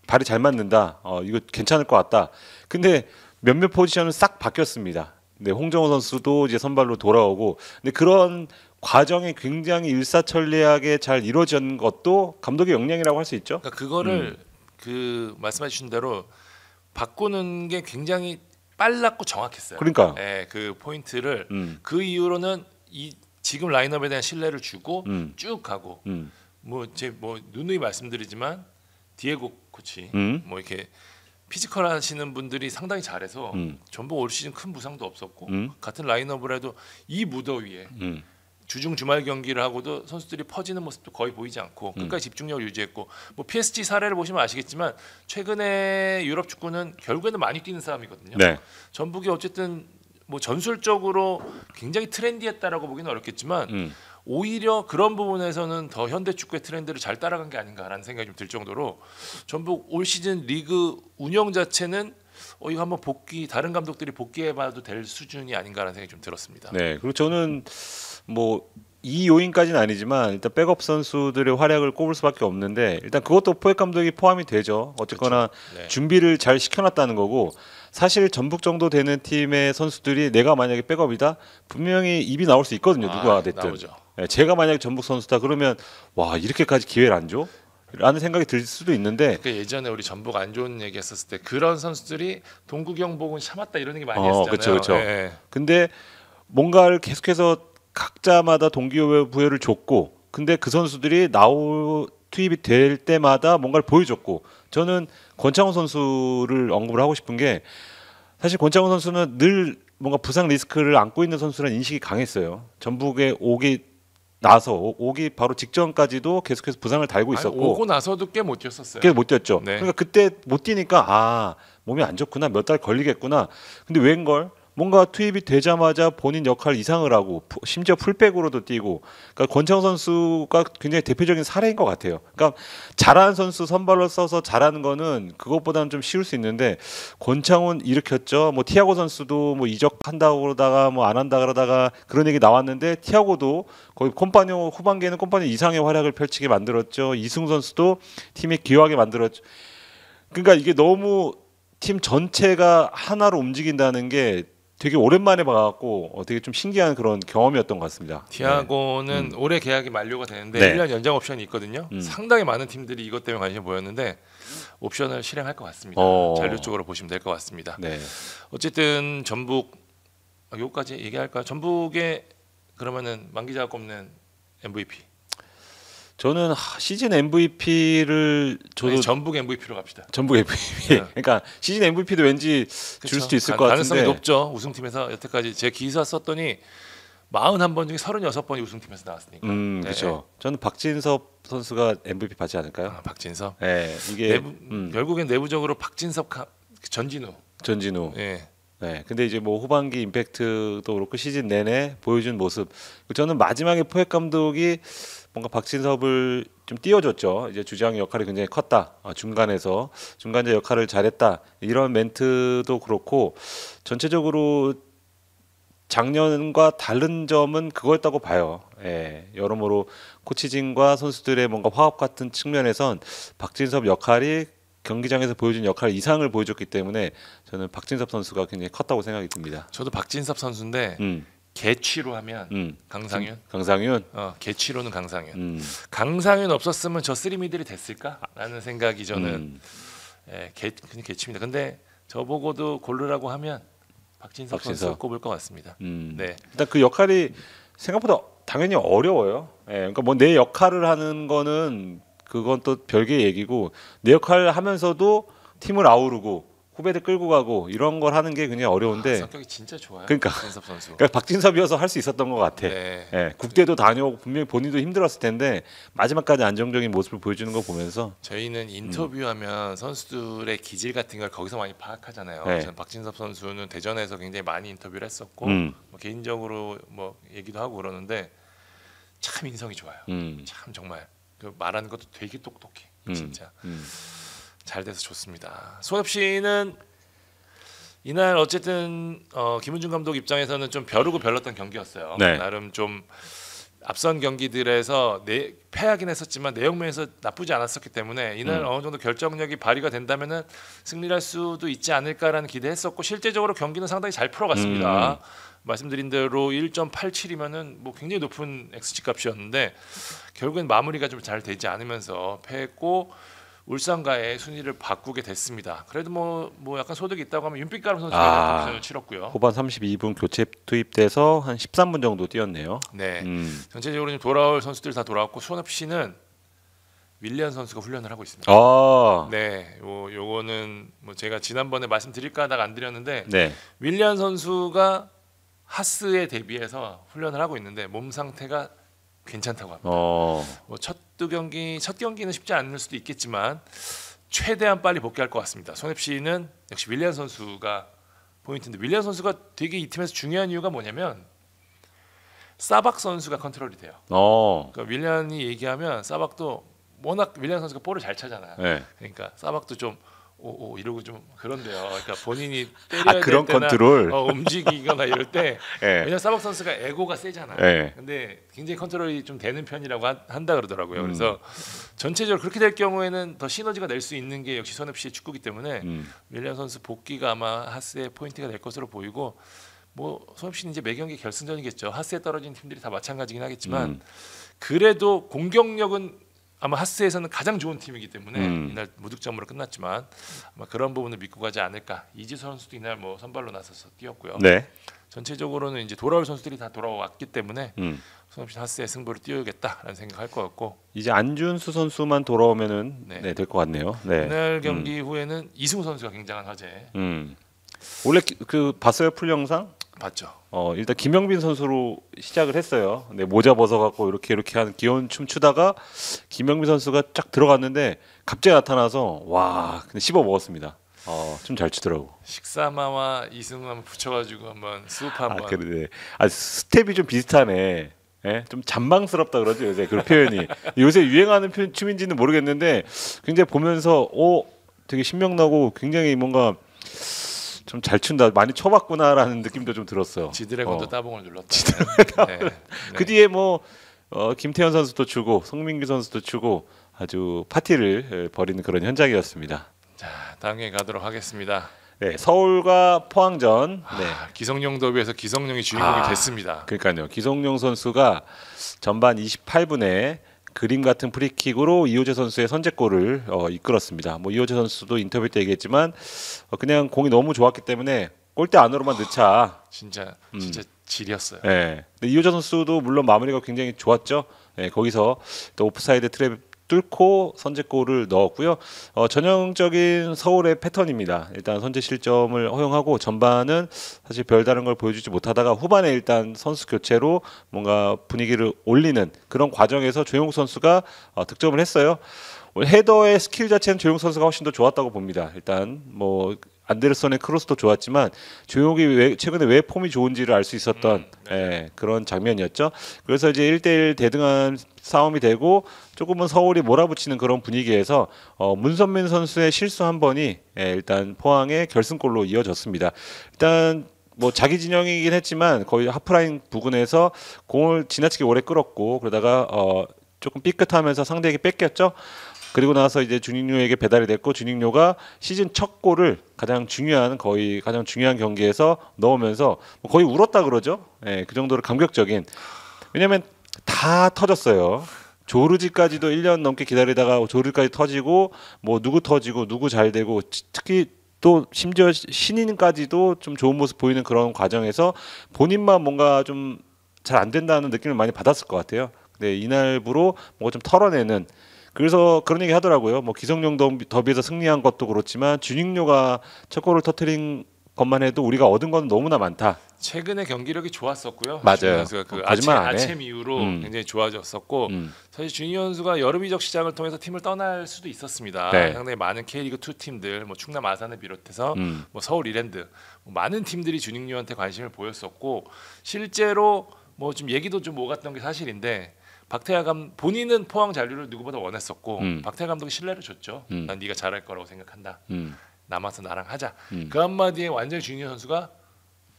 발이 잘 맞는다. 이거 괜찮을 것 같다. 근데 몇몇 포지션은 싹 바뀌었습니다. 네, 홍정호 선수도 이제 선발로 돌아오고, 근데 그런 과정이 굉장히 일사천리하게 잘 이루어진 것도 감독의 역량이라고 할 수 있죠. 그러니까 그거를 그 말씀해 주신 대로 바꾸는 게 굉장히 빨랐고 정확했어요. 그러니까. 네, 그 포인트를 그 이후로는 이 지금 라인업에 대한 신뢰를 주고 쭉 가고 뭐 누누이 말씀드리지만 디에고 코치 뭐 이렇게 피지컬 하시는 분들이 상당히 잘해서 전북 올 시즌 큰 부상도 없었고 같은 라인업을 해도 이 무더위에 주중 주말 경기를 하고도 선수들이 퍼지는 모습도 거의 보이지 않고 끝까지 집중력을 유지했고 뭐 PSG 사례를 보시면 아시겠지만 최근에 유럽 축구는 결국에는 많이 뛰는 싸움이거든요. 네. 전북이 어쨌든 뭐 전술적으로 굉장히 트렌디했다라고 보기는 어렵겠지만 오히려 그런 부분에서는 더 현대 축구의 트렌드를 잘 따라간 게 아닌가라는 생각이 좀 들 정도로 전북 올 시즌 리그 운영 자체는 이거 한번 다른 감독들이 복귀해봐도 될 수준이 아닌가라는 생각이 좀 들었습니다. 네. 그리고 저는 뭐 이 요인까지는 아니지만 일단 백업 선수들의 활약을 꼽을 수밖에 없는데 일단 그것도 포획 감독이 포함이 되죠. 어쨌거나 그렇죠. 네. 준비를 잘 시켜놨다는 거고 사실 전북 정도 되는 팀의 선수들이 내가 만약에 백업이다 분명히 입이 나올 수 있거든요. 누가 됐든. 나오죠. 네, 제가 만약에 전북 선수다 그러면 와 이렇게까지 기회를 안 줘? 라는 생각이 들 수도 있는데 그 예전에 우리 전북 안 좋은 얘기했었을 때 그런 선수들이 동국영 보고 참았다 이런 얘기 많이 했잖아요. 그렇죠. 네. 근데 뭔가를 계속해서 각자마다 동기부여를 줬고 근데 그 선수들이 투입이 될 때마다 뭔가를 보여줬고 저는 권창훈 선수를 언급을 하고 싶은 게 사실 권창훈 선수는 늘 뭔가 부상 리스크를 안고 있는 선수라는 인식이 강했어요. 전북에 오기 바로 직전까지도 계속해서 부상을 달고 있었고 오고 나서도 꽤 못 뛰었었어요. 꽤 못 뛰었죠. 네. 그러니까 그때 못 뛰니까 몸이 안 좋구나 몇 달 걸리겠구나. 근데 웬걸 뭔가 투입이 되자마자 본인 역할 이상을 하고 심지어 풀백으로도 뛰고 그러니까 권창훈 선수가 굉장히 대표적인 사례인 것 같아요. 그러니까 잘하는 선수 선발로 써서 잘하는 거는 그것보다는 좀 쉬울 수 있는데 권창훈 일으켰죠. 뭐 티아고 선수도 뭐 이적한다고 그러다가 뭐 안 한다 그러다가 그런 얘기 나왔는데 티아고도 거의 콤파니오 후반기에는 콤파니오 이상의 활약을 펼치게 만들었죠. 이승우 선수도 팀에 기여하게 만들었죠. 그러니까 이게 너무 팀 전체가 하나로 움직인다는 게 되게 오랜만에 봐갖고 되게 좀 신기한 그런 경험이었던 것 같습니다. 티아고는 올해 계약이 만료가 되는데 네. 1년 연장 옵션이 있거든요. 상당히 많은 팀들이 이것 때문에 관심을 보였는데 옵션을 실행할 것 같습니다. 잔류 쪽으로 보시면 될 것 같습니다. 네. 어쨌든 전북 여기까지 얘기할까요? 전북의 그러면은 만기자가 꼽는 MVP. 저는 시즌 MVP를 저도 전북 MVP로 갑시다. 전북 MVP. 네. 그러니까 시즌 MVP도 왠지 줄 수도 있을 것 같은데 가능성이 높죠. 우승팀에서 여태까지 제 기사 썼더니 41번 중에 36번이 우승팀에서 나왔으니까. 네. 그렇죠. 저는 박진섭 선수가 MVP 받지 않을까요? 박진섭. 네, 이게 결국엔 내부적으로 박진섭, 전진우. 네. 네, 근데 이제 뭐 후반기 임팩트도 그렇고 시즌 내내 보여준 모습. 저는 마지막에 포획 감독이 뭔가 박진섭을 좀 띄워줬죠. 이제 주장 역할이 굉장히 컸다. 중간에서 중간자 역할을 잘했다. 이런 멘트도 그렇고 전체적으로 작년과 다른 점은 그거였다고 봐요. 예, 여러모로 코치진과 선수들의 뭔가 화합 같은 측면에선 박진섭 역할이 경기장에서 보여준 역할 이상을 보여줬기 때문에 저는 박진섭 선수가 굉장히 컸다고 생각이 듭니다. 저도 박진섭 선수인데 개취로 하면 강상윤. 개취로는 강상윤. 강상윤 없었으면 저 쓰리미들이 됐을까라는 생각이 저는 그냥 개취입니다. 근데 저보고도 고르라고 하면 박진섭 선수 꼽을 것 같습니다. 네. 일단 그 역할이 생각보다 당연히 어려워요. 예, 그러니까 뭐 내 역할을 하는 거는 그건 또 별개의 얘기고 내 역할을 하면서도 팀을 아우르고 후배들 끌고 가고 이런 걸 하는 게 굉장히 어려운데 성격이 진짜 좋아요. 그러니까 박진섭 선수. 그러니까 박진섭이어서 할 수 있었던 것 같아. 네. 예, 국대도 다녀오고 분명히 본인도 힘들었을 텐데 마지막까지 안정적인 모습을 보여주는 거 보면서 저희는 인터뷰하면 선수들의 기질 같은 걸 거기서 많이 파악하잖아요. 네. 저는 박진섭 선수는 대전에서 굉장히 많이 인터뷰를 했었고 뭐 개인적으로 뭐 얘기도 하고 그러는데 참 인성이 좋아요. 참 정말 그 말하는 것도 되게 똑똑해. 진짜 잘 돼서 좋습니다. 손엽 씨는 이날 어쨌든 김은중 감독 입장에서는 좀 벼르고 별렀던 경기였어요. 네. 나름 좀 앞선 경기들에서 패하긴 했었지만 내용면에서 나쁘지 않았었기 때문에 이날 어느 정도 결정력이 발휘가 된다면은 승리할 수도 있지 않을까라는 기대했었고 실제적으로 경기는 상당히 잘 풀어갔습니다. 말씀드린 대로 1.87이면은 뭐 굉장히 높은 xG 값이었는데 결국엔 마무리가 좀 잘 되지 않으면서 패했고 울산과의 순위를 바꾸게 됐습니다. 그래도 뭐 약간 소득이 있다고 하면 윤빛가름 선수가 득점을 치렀고요. 후반 32분 교체 투입돼서 한 13분 정도 뛰었네요. 네, 전체적으로 좀 돌아올 선수들 다 돌아왔고 손흥민 씨는 윌리안 선수가 훈련을 하고 있습니다. 아, 네, 요거는 뭐 제가 지난번에 말씀드릴까 하다가 안 드렸는데 네. 윌리안 선수가 하스에 대비해서 훈련을 하고 있는데 몸 상태가 괜찮다고 합니다. 뭐 첫 경기는 쉽지 않을 수도 있겠지만 최대한 빨리 복귀할 것 같습니다. 손흥민 씨는 역시 윌리안 선수가 포인트인데 윌리안 선수가 되게 이 팀에서 중요한 이유가 뭐냐면 사박 선수가 컨트롤이 돼요. 그러니까 윌리안이 얘기하면 사박도 워낙 윌리안 선수가 볼을 잘 차잖아요. 네. 그러니까 사박도 좀 오 이러고 좀 그런데요. 그러니까 본인이 때려야 그런 될 때나 컨트롤. 움직이거나 이럴 때 네. 왜냐면 사박 선수가 에고가 세잖아요. 네. 근데 굉장히 컨트롤이 좀 되는 편이라고 한다 그러더라고요. 그래서 전체적으로 그렇게 될 경우에는 더 시너지가 낼 수 있는 게 역시 손흥민 씨의 축구기 때문에 윌리안 선수 복귀가 아마 하스의 포인트가 될 것으로 보이고 뭐 손흥민 씨는 이제 매 경기 결승전이겠죠. 하스에 떨어진 팀들이 다 마찬가지긴 하겠지만 그래도 공격력은 아마 하스에서는 가장 좋은 팀이기 때문에 이날 무득점으로 끝났지만 아마 그런 부분을 믿고 가지 않을까. 이지수 선수도 이날 뭐 선발로 나서서 뛰었고요. 네. 전체적으로는 이제 돌아올 선수들이 다 돌아왔기 때문에 손흥민 씨 하스의 승부를 띄우겠다라는 생각할 것 같고 이제 안준수 선수만 돌아오면은 네, 될 것 같네요. 네. 이날 경기 후에는 이승우 선수가 굉장한 화제 원래 그 봤어요 풀 영상? 봤죠. 일단 김영빈 선수로 시작을 했어요. 네, 모자 벗어갖고 이렇게 하는 귀여운 춤 추다가 김영빈 선수가 쫙 들어갔는데 갑자기 나타나서 와, 근데 씹어 먹었습니다. 좀 잘 추더라고. 식사마와 이승우 한번 붙여가지고 한번 수업 한번. 그래. 스텝이 좀 비슷하네. 예? 좀 잔망스럽다 그러죠 요새 그 표현이. 요새 유행하는 춤인지는 모르겠는데 굉장히 보면서 되게 신명나고 굉장히 뭔가 좀 잘 춘다, 많이 쳐봤구나라는 느낌도 좀 들었어요. 지드래곤도 따봉을 눌렀다. 네. 그 뒤에 뭐 김태현 선수도 추고 송민규 선수도 추고 아주 파티를 벌이는 그런 현장이었습니다. 자, 다음 경기 가도록 하겠습니다. 네, 서울과 포항전. 네. 기성용 더비에서 기성용이 주인공이 됐습니다. 그러니까요. 기성용 선수가 전반 28분에 그림 같은 프리킥으로 이호재 선수의 선제골을 이끌었습니다. 뭐 이호재 선수도 인터뷰 때 얘기했지만 그냥 공이 너무 좋았기 때문에 골대 안으로만 넣자. 진짜 질이었어요. 네. 근데 이호재 선수도 물론 마무리가 굉장히 좋았죠. 네, 거기서 또 오프사이드 트랩 뚫고 선제골을 넣었고요. 전형적인 서울의 패턴입니다. 일단 선제 실점을 허용하고 전반은 사실 별다른 걸 보여주지 못하다가 후반에 일단 선수 교체로 뭔가 분위기를 올리는 그런 과정에서 조용욱 선수가 득점을 했어요. 헤더의 스킬 자체는 조용욱 선수가 훨씬 더 좋았다고 봅니다. 일단 뭐 안데르선의 크로스도 좋았지만 조용욱이 최근에 왜 폼이 좋은지를 알 수 있었던 그런 장면이었죠. 그래서 이제 1대1 대등한 싸움이 되고 조금은 서울이 몰아붙이는 그런 분위기에서 문선민 선수의 실수 한 번이 일단 포항의 결승골로 이어졌습니다. 일단 뭐 자기 진영이긴 했지만 거의 하프라인 부근에서 공을 지나치게 오래 끌었고 그러다가 조금 삐끗하면서 상대에게 뺏겼죠. 그리고 나서 이제 주닝요에게 배달이 됐고 주닝요가 시즌 첫 골을 가장 중요한 경기에서 넣으면서 거의 울었다 그러죠. 그 정도로 감격적인. 왜냐하면 다 터졌어요. 조르지까지도 1년 넘게 기다리다가 조르지까지 터지고 뭐 누구 터지고 누구 잘 되고 특히 또 심지어 신인까지도 좀 좋은 모습 보이는 그런 과정에서 본인만 뭔가 좀 잘 안 된다는 느낌을 많이 받았을 것 같아요. 근데 이날부로 뭔가 좀 털어내는. 그래서 그런 얘기 하더라고요. 뭐 기성용 더비에서 승리한 것도 그렇지만 주닝요가 첫 골을 터뜨린 것만 해도 우리가 얻은 건 너무나 많다. 최근에 경기력이 좋았었고요. 맞아요. 그 거짓말 안 해. 아챔 이후로 굉장히 좋아졌었고 사실 주니어 선수가 여름 이적 시장을 통해서 팀을 떠날 수도 있었습니다. 네. 상당히 많은 K리그 2 팀들, 뭐 충남 아산을 비롯해서 뭐 서울 이랜드 뭐 많은 팀들이 주닝요한테 관심을 보였었고 실제로 뭐 좀 얘기도 좀 오갔던 게 사실인데. 박태하 본인은 포항 잔류를 누구보다 원했었고 박태하 감독이 신뢰를 줬죠. 난 네가 잘할 거라고 생각한다. 남아서 나랑 하자. 그 한마디에 완전히 주니어 선수가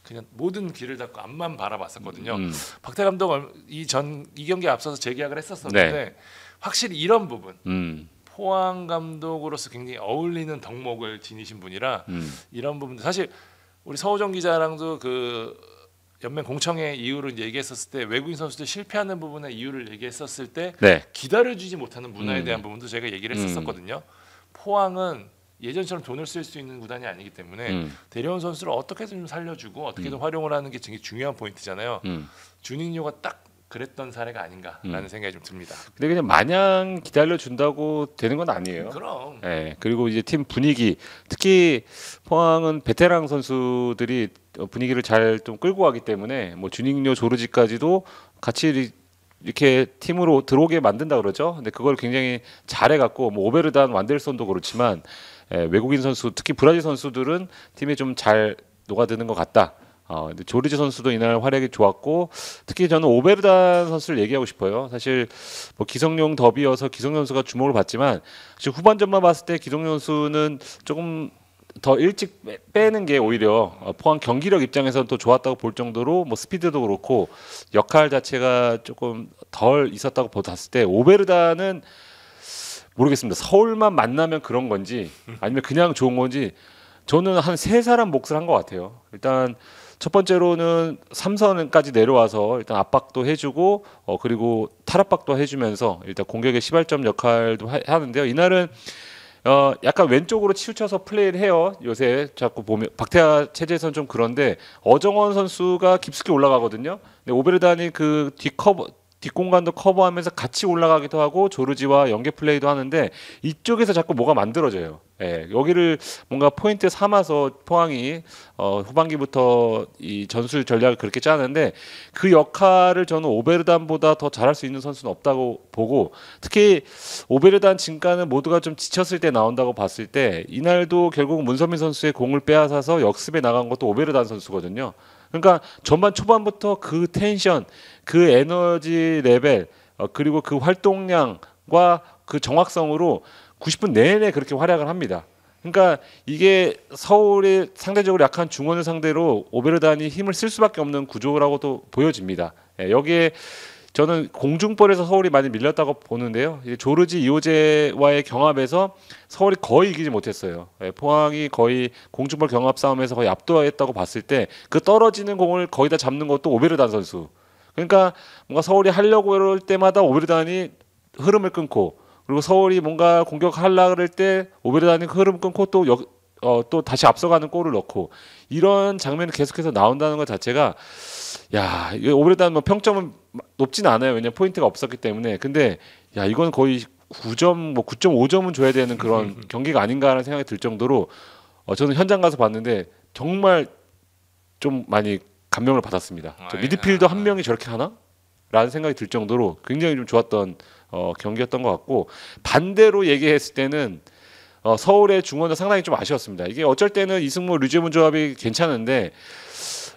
그냥 모든 길을 닫고 앞만 바라봤었거든요. 박태하 감독 이 경기에 앞서서 재계약을 했었는데 확실히 이런 부분 포항 감독으로서 굉장히 어울리는 덕목을 지니신 분이라 이런 부분도 사실 우리 서호정 기자랑도 그 연맹 공청회 이유를 얘기했었을 때 외국인 선수들 실패하는 부분의 이유를 얘기했었을 때 기다려주지 못하는 문화에 대한 부분도 제가 얘기를 했었거든요. 포항은 예전처럼 돈을 쓸 수 있는 구단이 아니기 때문에 데려온 선수를 어떻게든 좀 살려주고 어떻게든 활용을 하는 게 되게 중요한 포인트잖아요. 주닝요가 딱 그랬던 사례가 아닌가라는 생각이 좀 듭니다. 근데 그냥 마냥 기다려 준다고 되는 건 아니에요. 그럼 예. 그리고 이제 팀 분위기, 특히 포항은 베테랑 선수들이 분위기를 잘 좀 끌고 가기 때문에 뭐 주닝요 조르지까지도 같이 이렇게 팀으로 들어오게 만든다 그러죠. 근데 그걸 굉장히 잘해갖고 뭐 오베르단, 완델손도 그렇지만 외국인 선수, 특히 브라질 선수들은 팀에 좀 잘 녹아드는 것 같다. 근데 조르지 선수도 이날 활약이 좋았고 특히 저는 오베르단 선수를 얘기하고 싶어요. 사실 뭐 기성용 더비여서 기성용 선수가 주목을 받지만 사실 후반전만 봤을 때 기성용 선수는 조금 더 일찍 빼는 게 오히려 포항 경기력 입장에서는 또 좋았다고 볼 정도로 뭐 스피드도 그렇고 역할 자체가 조금 덜 있었다고 봤을 때 오베르단은 모르겠습니다. 서울만 만나면 그런 건지 아니면 그냥 좋은 건지 저는 한 세 사람 몫을 한 것 같아요. 일단 첫 번째로는 3선까지 내려와서 일단 압박도 해주고 그리고 탈압박도 해주면서 일단 공격의 시발점 역할도 하는데요. 이날은 약간 왼쪽으로 치우쳐서 플레이를 해요. 요새 자꾸 보면 박태하 체제에서는 좀 그런데 어정원 선수가 깊숙이 올라가거든요. 근데 오베르단이 그 뒷공간도 커버하면서 같이 올라가기도 하고 조르지와 연계 플레이도 하는데 이쪽에서 자꾸 뭐가 만들어져요. 예, 여기를 뭔가 포인트 삼아서 포항이 후반기부터 이 전술 전략을 그렇게 짜는데 그 역할을 저는 오베르단보다 더 잘할 수 있는 선수는 없다고 보고 특히 오베르단 진가는 모두가 좀 지쳤을 때 나온다고 봤을 때 이날도 결국 문선민 선수의 공을 빼앗아서 역습에 나간 것도 오베르단 선수거든요. 그러니까 전반 초반부터 그 텐션, 그 에너지 레벨, 그리고 그 활동량과 그 정확성으로 90분 내내 그렇게 활약을 합니다. 그러니까 이게 서울이 상대적으로 약한 중원을 상대로 오베르단이 힘을 쓸 수밖에 없는 구조라고도 보여집니다. 여기에 저는 공중볼에서 서울이 많이 밀렸다고 보는데요. 이제 조르지 이호재와의 경합에서 서울이 거의 이기지 못했어요. 포항이 거의 공중볼 경합 싸움에서 거의 압도했다고 봤을 때 그 떨어지는 공을 거의 다 잡는 것도 오베르단 선수. 그러니까 뭔가 서울이 하려고 그럴 때마다 오베르단이 흐름을 끊고 그리고 서울이 뭔가 공격하려고 그럴 때 오베르단이 흐름 끊고 또 다시 앞서가는 골을 넣고 이런 장면이 계속해서 나온다는 것 자체가 야, 이거 오베르단 뭐 평점은 높진 않아요. 왜냐면 포인트가 없었기 때문에. 근데 야, 이건 거의 9점 뭐 9.5점은 줘야 되는 그런 경기가 아닌가라는 생각이 들 정도로 저는 현장 가서 봤는데 정말 좀 많이 감명을 받았습니다. 미드필더 한 명이 저렇게 하나? 라는 생각이 들 정도로 굉장히 좀 좋았던 경기였던 것 같고 반대로 얘기했을 때는 서울의 중원은 상당히 좀 아쉬웠습니다. 이게 어쩔 때는 이승모 류재문 조합이 괜찮은데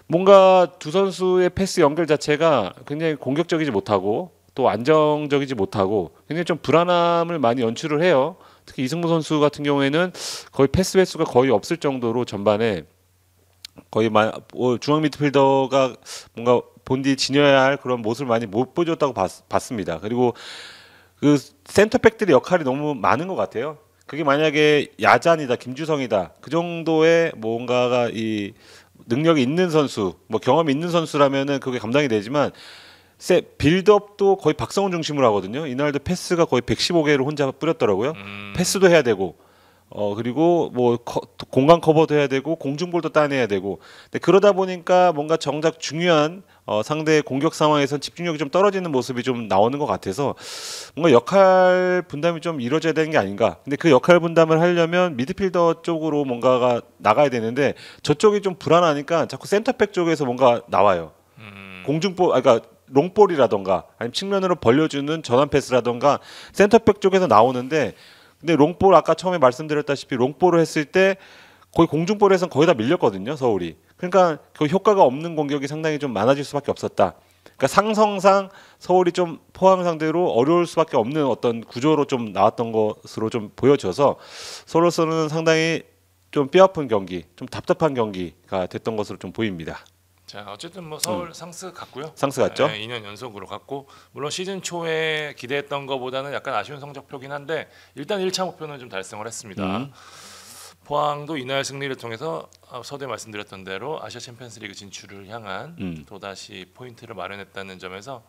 뭔가 두 선수의 패스 연결 자체가 굉장히 공격적이지 못하고 또 안정적이지 못하고 굉장히 좀 불안함을 많이 연출을 해요. 특히 이승모 선수 같은 경우에는 거의 패스 횟수가 거의 없을 정도로 전반에 거의 중앙 미드필더가 뭔가 본디 지녀야 할 그런 모습을 많이 못 보여줬다고 봤습니다. 그리고 그 센터백들의 역할이 너무 많은 것 같아요. 그게 만약에 야잔이다, 김주성이다 그 정도의 뭔가가 이 능력이 있는 선수, 뭐 경험이 있는 선수라면은 그게 감당이 되지만 빌드업도 거의 박성훈 중심으로 하거든요. 이날도 패스가 거의 115개를 혼자 뿌렸더라고요. 패스도 해야 되고 그리고 뭐 공간 커버도 해야 되고 공중볼도 따내야 되고 근데 그러다 보니까 뭔가 정작 중요한 상대의 공격 상황에서 집중력이 좀 떨어지는 모습이 좀 나오는 것 같아서 뭔가 역할 분담이 좀 이루어져야 되는 게 아닌가. 근데 그 역할 분담을 하려면 미드필더 쪽으로 뭔가가 나가야 되는데 저쪽이 좀 불안하니까 자꾸 센터백 쪽에서 뭔가 나와요. 공중볼, 그러니까 롱볼이라던가 아니면 측면으로 벌려주는 전환 패스라던가 센터백 쪽에서 나오는데 근데 롱볼 아까 처음에 말씀드렸다시피 롱볼을 했을 때 거의 공중볼에서는 거의 다 밀렸거든요. 서울이. 그러니까 그 효과가 없는 공격이 상당히 좀 많아질 수밖에 없었다. 그러니까 상성상 서울이 좀 포항 상대로 어려울 수밖에 없는 어떤 구조로 좀 나왔던 것으로 좀 보여져서 서로서는 상당히 좀 뼈아픈 경기, 좀 답답한 경기가 됐던 것으로 좀 보입니다. 자, 어쨌든 뭐 서울 상스 갔고요. 상스 갔죠. 2년 연속으로 갔고 물론 시즌 초에 기대했던 것보다는 약간 아쉬운 성적표긴 한데 일단 1차 목표는 좀 달성을 했습니다. 포항도 이날 승리를 통해서 서두에 말씀드렸던 대로 아시아 챔피언스리그 진출을 향한 또다시 포인트를 마련했다는 점에서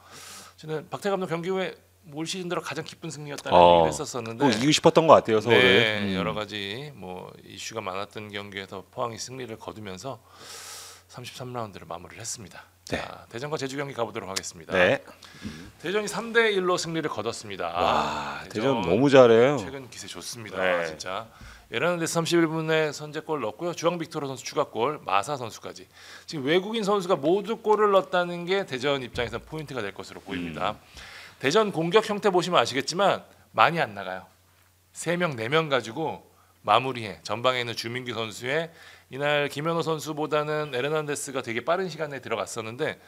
저는 박태 감독 경기 후에 올 시즌 들어 가장 기쁜 승리였다는 얘기를 했었었는데 이기고 싶었던 것 같아요. 서울을. 네, 여러 가지 뭐 이슈가 많았던 경기에서 포항이 승리를 거두면서 33라운드를 마무리를 했습니다. 네. 자, 대전과 제주 경기 가보도록 하겠습니다. 네. 대전이 3대 1로 승리를 거뒀습니다. 와, 대전 너무 잘해요. 최근 기세 좋습니다. 네. 진짜. 에르난데스 31분에 선제골 넣었고요. 주앙 빅토르 선수 추가골, 마사 선수까지. 지금 외국인 선수가 모두 골을 넣었다는 게 대전 입장에서 포인트가 될 것으로 보입니다. 대전 공격 형태 보시면 아시겠지만 많이 안 나가요. 3명, 4명 가지고 마무리해. 전방에 있는 주민규 선수의 이날 김현호 선수보다는 에르난데스가 되게 빠른 시간에 들어갔었는데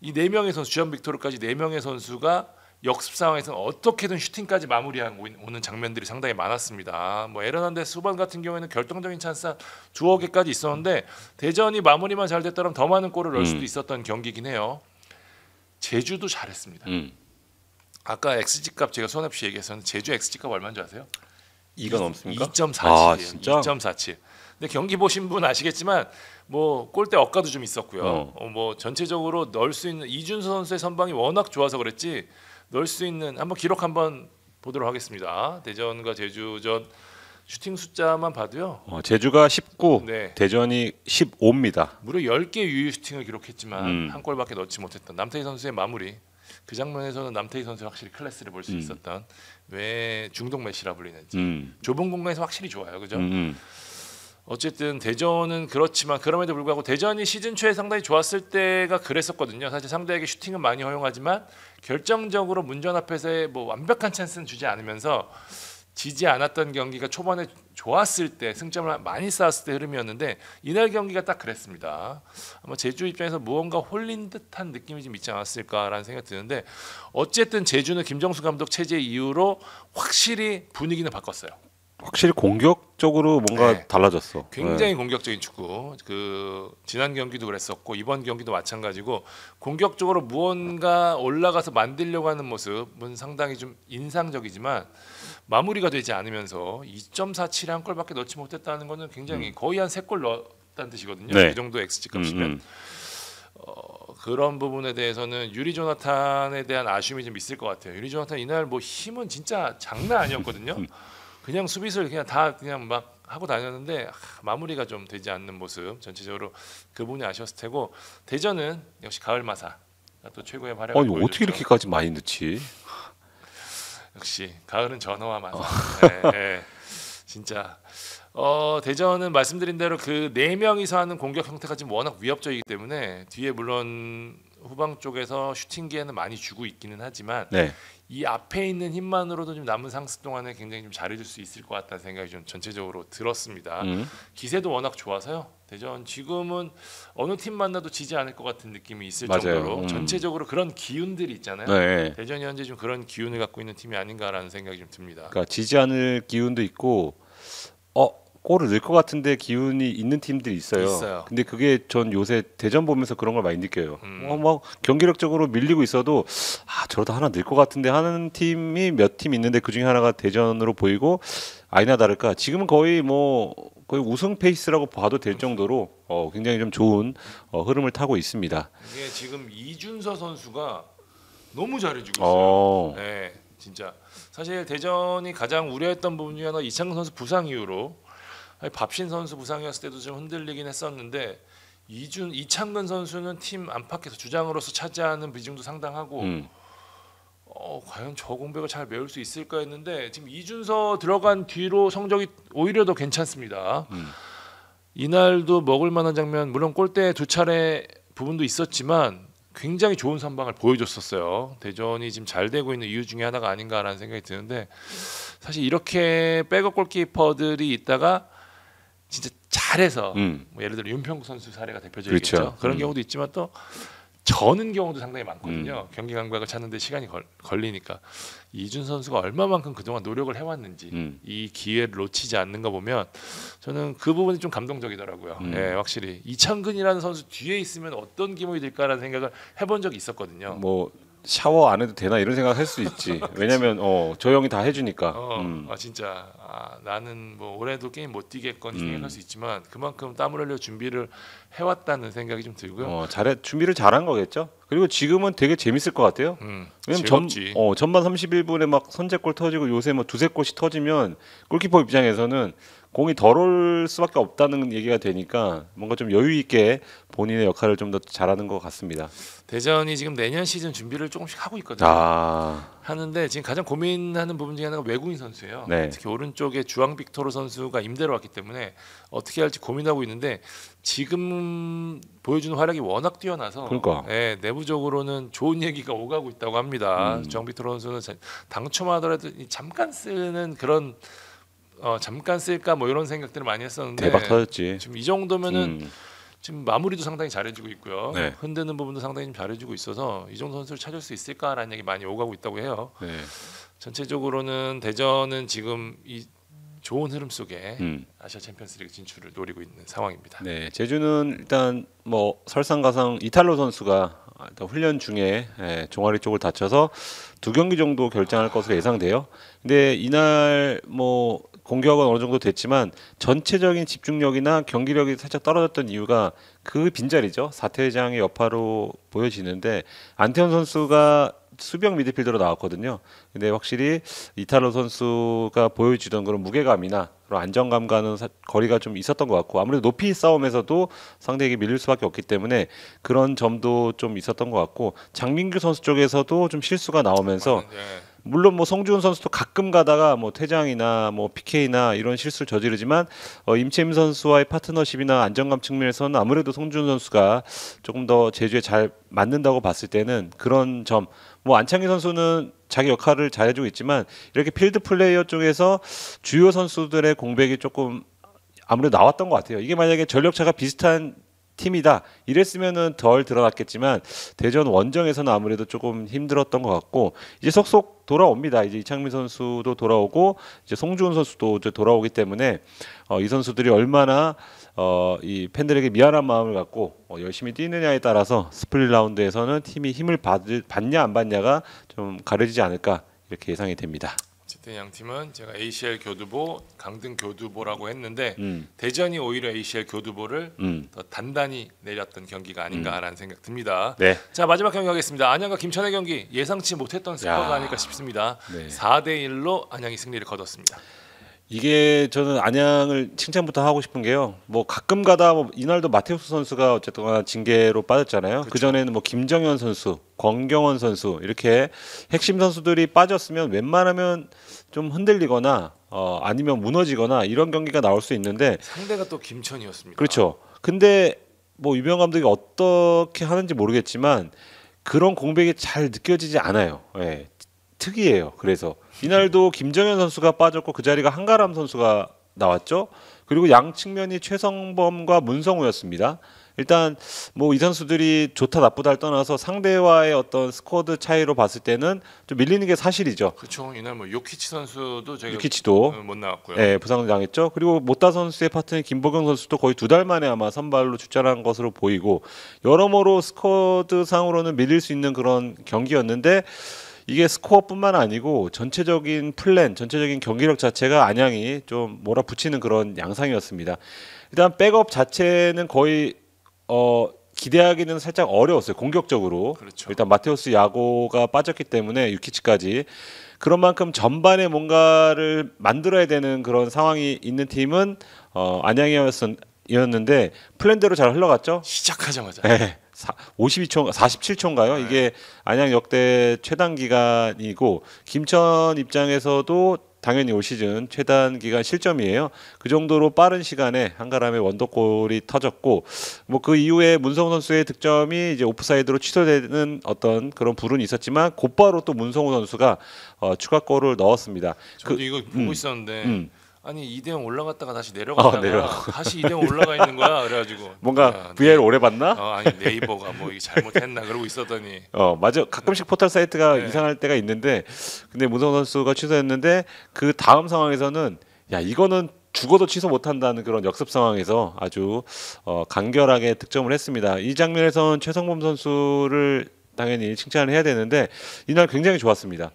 이 4명의 선수, 주앙 빅토르까지 4명의 선수가 역습 상황에서는 어떻게든 슈팅까지 마무리하고 오는 장면들이 상당히 많았습니다. 뭐 에르난데스 후반 같은 경우에는 결정적인 찬스 한 두어 개까지 있었는데 대전이 마무리만 잘 됐더라면 더 많은 골을 넣을 수도 있었던 경기긴 해요. 제주도 잘했습니다. 아까 XG 값 제가 손 없이 얘기했었는데 제주 XG 값 얼마인 줄 아세요? 이건 없습니까? 2.47이에요. 아, 진짜? 2.47. 근데 경기 보신 분 아시겠지만 뭐 골대 억가도 좀 있었고요. 뭐 전체적으로 넣을 수 있는 이준수 선수의 선방이 워낙 좋아서 그랬지 넣을 수 있는 한번 기록 한번 보도록 하겠습니다. 대전과 제주전 슈팅 숫자만 봐도요. 제주가 19, 네. 대전이 15입니다. 무려 10개 유효 슈팅을 기록했지만 한 골밖에 넣지 못했던 남태희 선수의 마무리. 그 장면에서는 남태희 선수의 확실히 클래스를 볼 수 있었던 왜 중동 메시라 불리는지 좁은 공간에서 확실히 좋아요. 그죠? 어쨌든 대전은 그렇지만 그럼에도 불구하고 대전이 시즌 초에 상당히 좋았을 때가 그랬었거든요. 사실 상대에게 슈팅은 많이 허용하지만 결정적으로 문전 앞에서의 뭐 완벽한 찬스는 주지 않으면서 지지 않았던 경기가 초반에 좋았을 때 승점을 많이 쌓았을 때 흐름이었는데 이날 경기가 딱 그랬습니다. 아마 제주 입장에서 무언가 홀린 듯한 느낌이 좀 있지 않았을까라는 생각이 드는데 어쨌든 제주는 김정수 감독 체제 이후로 확실히 분위기는 바꿨어요. 확실히 공격적으로 뭔가 네. 달라졌어. 굉장히 공격적인 축구. 그 지난 경기도 그랬었고 이번 경기도 마찬가지고 공격적으로 무언가 올라가서 만들려고 하는 모습은 상당히 좀 인상적이지만 마무리가 되지 않으면서 2.47에 한 골밖에 넣지 못했다는 거는 굉장히 거의 한 3골 넣었다는 뜻이거든요. 네. 그 정도 XG 값이면 그런 부분에 대해서는 유리 조나탄에 대한 아쉬움이 좀 있을 것 같아요. 유리 조나탄 이날 뭐 힘은 진짜 장난 아니었거든요. 그냥 수비수를 그냥 다 그냥 막 하고 다녔는데 마무리가 좀 되지 않는 모습 전체적으로 그 부분이 아쉬웠을 테고 대전은 역시 가을 마사 또 최고의 활약을 아니 보여줬죠. 어떻게 이렇게까지 많이 넣지? 역시 가을은 전어와 마사. 네. 진짜 대전은 말씀드린 대로 그 4명이서 하는 공격 형태가 지금 워낙 위협적이기 때문에 뒤에 물론 후방 쪽에서 슈팅 기회는 많이 주고 있기는 하지만 네. 이 앞에 있는 힘만으로도 좀 남은 상습 동안에 굉장히 좀 잘해줄 수 있을 것 같다는 생각이 좀 전체적으로 들었습니다. 기세도 워낙 좋아서요. 대전 지금은 어느 팀 만나도 지지 않을 것 같은 느낌이 있을 맞아요. 정도로 전체적으로 그런 기운들이 있잖아요. 네. 대전이 현재 좀 그런 기운을 갖고 있는 팀이 아닌가라는 생각이 좀 듭니다. 그러니까 지지 않을 기운도 있고 골을 넣을 것 같은데 기운이 있는 팀들이 있어요. 근데 그게 전 요새 대전 보면서 그런 걸 많이 느껴요. 막 경기력적으로 밀리고 있어도 저러다 하나 넣을 것 같은데 하는 팀이 몇 팀 있는데 그 중에 하나가 대전으로 보이고 아니나 다를까 지금은 거의 우승 페이스라고 봐도 될 정도로 굉장히 좀 좋은 흐름을 타고 있습니다. 이게 지금 이준서 선수가 너무 잘해주고 있어요. 네, 진짜 사실 대전이 가장 우려했던 부분 중에 하나 이창근 선수 부상 이후로 밥신 선수 부상이었을 때도 좀 흔들리긴 했었는데 이창근 선수는 팀 안팎에서 주장으로서 차지하는 비중도 상당하고 과연 저 공백을 잘 메울 수 있을까 했는데 지금 이준서 들어간 뒤로 성적이 오히려 더 괜찮습니다. 이날도 먹을 만한 장면 물론 골대 2차례 부분도 있었지만 굉장히 좋은 선방을 보여줬었어요. 대전이 지금 잘 되고 있는 이유 중에 하나가 아닌가라는 생각이 드는데 사실 이렇게 백업 골키퍼들이 있다가 진짜 잘해서 뭐 예를 들어 윤평국 선수 사례가 대표적이겠죠. 그렇죠. 그런 경우도 있지만 또 저는 경우도 상당히 많거든요. 경기 감각을 찾는데 시간이 걸리니까 이준 선수가 얼마만큼 그동안 노력을 해왔는지 이 기회를 놓치지 않는 거 보면 저는 그 부분이 좀 감동적이더라고요. 예, 확실히 이창근이라는 선수 뒤에 있으면 어떤 기분이 들까라는 생각을 해본 적이 있었거든요. 뭐 샤워 안 해도 되나 이런 생각 할 수 있지. 왜냐면 저 형이 다 해주니까. 진짜 나는 뭐 올해도 게임 못 뛰겠거니 생각할 수 있지만 그만큼 땀을 흘려 준비를 해왔다는 생각이 좀 들고요. 준비를 잘한 거겠죠. 그리고 지금은 되게 재밌을 것 같아요. 왜냐면 전반 31분에 막 선제골 터지고 요새 뭐 두세 골씩 터지면 골키퍼 입장에서는 공이 덜 올 수밖에 없다는 얘기가 되니까 뭔가 좀 여유 있게 본인의 역할을 좀 더 잘하는 것 같습니다. 대전이 지금 내년 시즌 준비를 조금씩 하고 있거든요. 아, 하는데 지금 가장 고민하는 부분 중에 하나가 외국인 선수예요. 네. 특히 오른쪽에 주앙 빅토르 선수가 임대로 왔기 때문에 어떻게 할지 고민하고 있는데 지금 보여주는 활약이 워낙 뛰어나서 그러니까. 예, 내부적으로는 좋은 얘기가 오가고 있다고 합니다. 주앙 빅토르 선수는 당초만 하더라도 잠깐 쓰는 그런 잠깐 쓸까 뭐 이런 생각들을 많이 했었는데 대박 터졌지. 지금 이 정도면은 음, 지금 마무리도 상당히 잘해주고 있고요. 네. 흔드는 부분도 상당히 좀 잘해주고 있어서 이 정도 선수를 찾을 수 있을까라는 얘기 많이 오가고 있다고 해요. 네. 전체적으로는 대전은 지금 이 좋은 흐름 속에 음. 아시아 챔피언스리그 진출을 노리고 있는 상황입니다. 네, 제주는 일단 뭐 설상가상 이탈로 선수가 일단 훈련 중에 종아리 쪽을 다쳐서 2경기 정도 결장할 것으로 예상돼요. 근데 이날 뭐 공격은 어느 정도 됐지만 전체적인 집중력이나 경기력이 살짝 떨어졌던 이유가 그 빈자리죠. 사퇴장의 여파로 보여지는데 안태현 선수가 수비형 미드필더로 나왔거든요. 근데 확실히 이탈로 선수가 보여주던 그런 무게감이나 그런 안정감과는 거리가 좀 있었던 것 같고 아무래도 높이 싸움에서도 상대에게 밀릴 수밖에 없기 때문에 그런 점도 좀 있었던 것 같고 장민규 선수 쪽에서도 좀 실수가 나오면서 네. 물론 뭐 송주훈 선수도 가끔 가다가 뭐 퇴장이나 뭐 PK나 이런 실수를 저지르지만 임채임 선수와의 파트너십이나 안정감 측면에서는 아무래도 송주훈 선수가 조금 더 제주에 잘 맞는다고 봤을 때는 그런 점 뭐 안창기 선수는 자기 역할을 잘해주고 있지만 이렇게 필드 플레이어 쪽에서 주요 선수들의 공백이 조금 아무래도 나왔던 것 같아요. 이게 만약에 전력차가 비슷한 팀이다 이랬으면은 덜 드러났겠지만 대전 원정에서는 아무래도 조금 힘들었던 것 같고 이제 속속 돌아옵니다. 이제 이창민 선수도 돌아오고 이제 송주훈 선수도 이제 돌아오기 때문에 이 선수들이 얼마나 이 팬들에게 미안한 마음을 갖고 열심히 뛰느냐에 따라서 스플릿 라운드에서는 팀이 힘을 받냐 안 받냐가 좀 가려지지 않을까 이렇게 예상이 됩니다. 어쨌든 양 팀은 제가 ACL 교두보, 강등 교두보라고 했는데 음. 대전이 오히려 ACL 교두보를 더 단단히 내렸던 경기가 아닌가라는 생각 듭니다. 네. 자 마지막 경기 하겠습니다. 안양과 김천의 경기 예상치 못했던 스코어가 야. 아닐까 싶습니다. 네. 4대1로 안양이 승리를 거뒀습니다. 이게 저는 안양을 칭찬부터 하고 싶은 게요. 뭐 가끔 가다 뭐 이날도 마테우스 선수가 어쨌든 징계로 빠졌잖아요. 그 전에는 뭐 김정현 선수, 권경원 선수 이렇게 핵심 선수들이 빠졌으면 웬만하면 좀 흔들리거나 아니면 무너지거나 이런 경기가 나올 수 있는데 상대가 또 김천이었습니다. 그렇죠. 근데 뭐 유병 감독이 어떻게 하는지 모르겠지만 그런 공백이 잘 느껴지지 않아요. 예. 특이해요. 그래서 이날도 김정현 선수가 빠졌고 그 자리가 한가람 선수가 나왔죠. 그리고 양 측면이 최성범과 문성우였습니다. 일단 뭐 이 선수들이 좋다 나쁘다를 떠나서 상대와의 어떤 스쿼드 차이로 봤을 때는 좀 밀리는 게 사실이죠. 그렇죠. 이날 뭐 요키치 선수도 저희가 유키치도 못 나왔고요. 예, 부상당했죠. 그리고 모따 선수의 파트너인 김보경 선수도 거의 2달 만에 아마 선발로 출전한 것으로 보이고 여러모로 스쿼드 상으로는 밀릴 수 있는 그런 경기였는데 이게 스코어뿐만 아니고 전체적인 플랜, 전체적인 경기력 자체가 안양이 좀 몰아붙이는 그런 양상이었습니다. 일단 백업 자체는 거의 기대하기는 살짝 어려웠어요. 공격적으로. 그렇죠. 일단 마테우스 야고가 빠졌기 때문에 유키치까지 그런 만큼 전반에 뭔가를 만들어야 되는 그런 상황이 있는 팀은 안양이었는데 플랜대로 잘 흘러갔죠. 시작하자마자 네. 52초, 47초인가요? 네. 이게 안양 역대 최단 기간이고 김천 입장에서도 당연히 올 시즌 최단 기간 실점이에요. 그 정도로 빠른 시간에 한가람의 원더골이 터졌고 뭐 그 이후에 문성우 선수의 득점이 이제 오프사이드로 취소되는 어떤 그런 불운이 있었지만 곧바로 또 문성우 선수가 추가골을 넣었습니다. 저도 이거 보고 있었는데 음. 아니 2대0 올라갔다가 다시 내려갔다가 내려가고. 다시 2대0 올라가 있는 거야. 그래가지고 뭔가 VR 오래 봤나? 아니 네이버가 뭐 이게 잘못했나 그러고 있었더니 맞아. 가끔씩 포털 사이트가 네. 이상할 때가 있는데, 근데 문성 선수가 취소했는데 그 다음 상황에서는 야 이거는 죽어도 취소 못한다는 그런 역습 상황에서 아주 간결하게 득점을 했습니다. 이 장면에서는 최성범 선수를 당연히 칭찬을 해야 되는데 이날 굉장히 좋았습니다.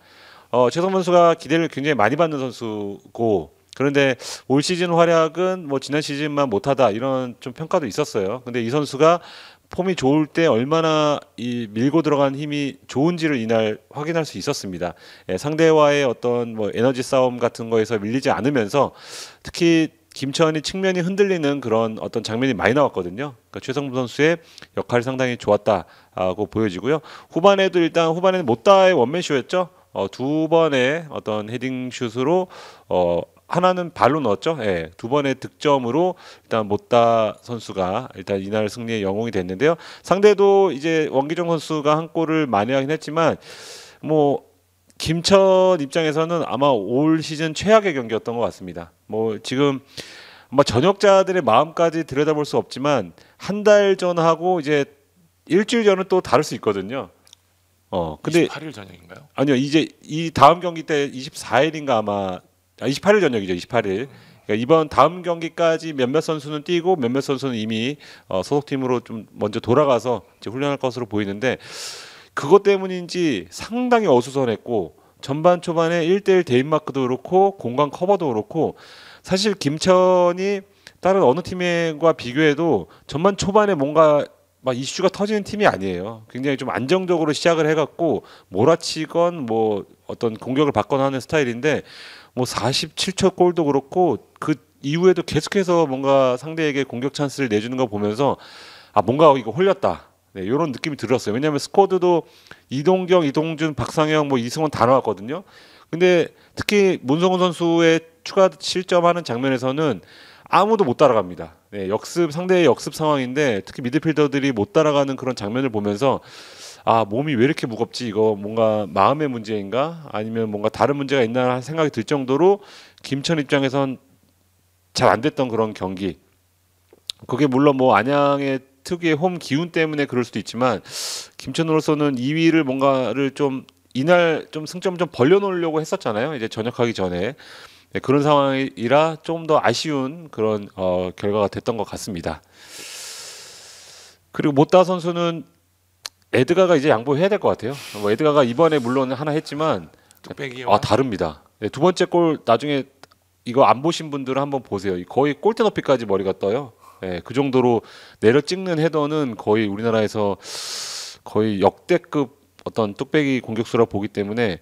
최성범 선수가 기대를 굉장히 많이 받는 선수고. 그런데 올 시즌 활약은 뭐 지난 시즌만 못하다 이런 좀 평가도 있었어요. 근데 이 선수가 폼이 좋을 때 얼마나 이 밀고 들어간 힘이 좋은지를 이날 확인할 수 있었습니다. 상대와의 어떤 뭐 에너지 싸움 같은 거에서 밀리지 않으면서 특히 김천이 측면이 흔들리는 그런 어떤 장면이 많이 나왔거든요. 그러니까 최성범 선수의 역할이 상당히 좋았다고 보여지고요. 후반에도 일단 후반에는 못다의 원맨쇼였죠. 두 번의 어떤 헤딩 슛으로 하나는 발로 넣었죠. 예, 두 번의 득점으로 일단 못다 선수가 일단 이날 승리의 영웅이 됐는데요. 상대도 이제 원기종 선수가 한 골을 만회하긴 했지만 뭐 김천 입장에서는 아마 올 시즌 최악의 경기였던 것 같습니다. 뭐 지금 뭐 전역자들의 마음까지 들여다볼 수 없지만 한 달 전하고 이제 일주일 전은 또 다를 수 있거든요. 근데 28일 저녁인가요? 아니요, 이제 이 다음 경기 때 24일인가 아마 28일 저녁이죠, 28일. 그러니까 이번 다음 경기까지 몇몇 선수는 뛰고 몇몇 선수는 이미 소속팀으로 좀 먼저 돌아가서 이제 훈련할 것으로 보이는데. 그것 때문인지 상당히 어수선했고 전반 초반에 1대1 대인마크도 그렇고 공간 커버도 그렇고 사실 김천이 다른 어느 팀과 비교해도 전반 초반에 뭔가 막 이슈가 터지는 팀이 아니에요. 굉장히 좀 안정적으로 시작을 해갖고 몰아치건 뭐 어떤 공격을 받거나 하는 스타일인데 뭐 47초 골도 그렇고 그 이후에도 계속해서 뭔가 상대에게 공격 찬스를 내주는 거 보면서 아 뭔가 이거 홀렸다. 네, 이런 느낌이 들었어요. 왜냐하면 스쿼드도 이동경, 이동준, 박상영, 뭐 이승원 다 나왔거든요. 근데 특히 문성훈 선수의 추가 실점하는 장면에서는 아무도 못 따라갑니다. 네, 역습 상대의 역습 상황인데 특히 미드필더들이 못 따라가는 그런 장면을 보면서 아 몸이 왜 이렇게 무겁지? 이거 뭔가 마음의 문제인가? 아니면 뭔가 다른 문제가 있나 하는 생각이 들 정도로 김천 입장에선 잘 안 됐던 그런 경기. 그게 물론 뭐 안양의 특유의 홈 기운 때문에 그럴 수도 있지만 김천으로서는 2위를 뭔가를 좀 이날 좀 승점을 좀 벌려놓으려고 했었잖아요. 이제 전역하기 전에 네, 그런 상황이라 좀 더 아쉬운 그런 결과가 됐던 것 같습니다. 그리고 못다 선수는 에드가가 이제 양보해야 될 것 같아요. 뭐 에드가가 이번에 물론 하나 했지만 다릅니다. 네, 두 번째 골 나중에 이거 안 보신 분들은 한번 보세요. 거의 골대 높이까지 머리가 떠요. 예, 그 정도로 내려 찍는 헤더는 거의 우리나라에서 거의 역대급 어떤 뚝배기 공격수라고 보기 때문에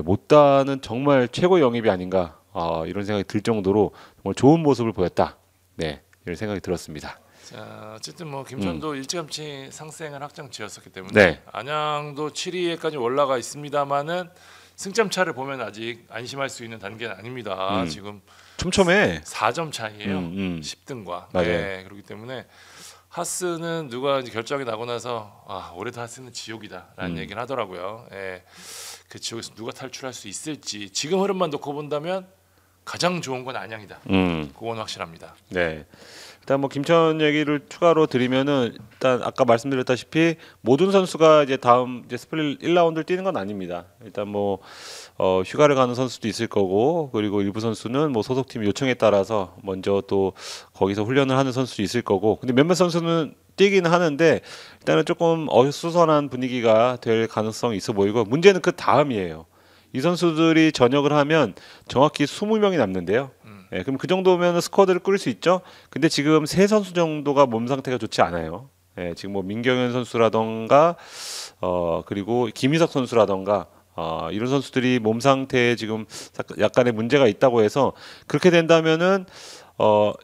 못다는 정말 최고의 영입이 아닌가 이런 생각이 들 정도로 정말 좋은 모습을 보였다. 네, 이런 생각이 들었습니다. 자, 어쨌든 뭐 김천도 일찌감치 상승을 확정 지었었기 때문에 네. 안양도 7위에까지 올라가 있습니다만은 승점 차를 보면 아직 안심할 수 있는 단계는 아닙니다. 지금 촘촘해. 4점 차이에요. 10등과. 맞아요. 네, 그렇기 때문에 하스는 누가 이제 결정이 나고 나서 올해도 하스는 지옥이다라는 얘기를 하더라고요. 예, 그 지옥에서 누가 탈출할 수 있을지 지금 흐름만 놓고 본다면 가장 좋은 건 안양이다. 그건 확실합니다. 네. 일단 뭐 김천 얘기를 추가로 드리면은 일단 아까 말씀드렸다시피 모든 선수가 이제 다음 이제 스플릿 1라운드를 뛰는 건 아닙니다. 일단 뭐 휴가를 가는 선수도 있을 거고 그리고 일부 선수는 뭐 소속팀 요청에 따라서 먼저 또 거기서 훈련을 하는 선수도 있을 거고 근데 몇몇 선수는 뛰기는 하는데 일단은 조금 어수선한 분위기가 될 가능성이 있어 보이고 문제는 그 다음이에요. 이 선수들이 전역을 하면 정확히 20명이 남는데요. 예, 그럼 그 정도면 스쿼드를 꾸릴 수 있죠. 근데 지금 세 선수 정도가 몸 상태가 좋지 않아요. 예, 지금 뭐 민경현 선수라던가 그리고 김희석 선수라던가 이런 선수들이 몸 상태에 지금 약간의 문제가 있다고 해서 그렇게 된다면은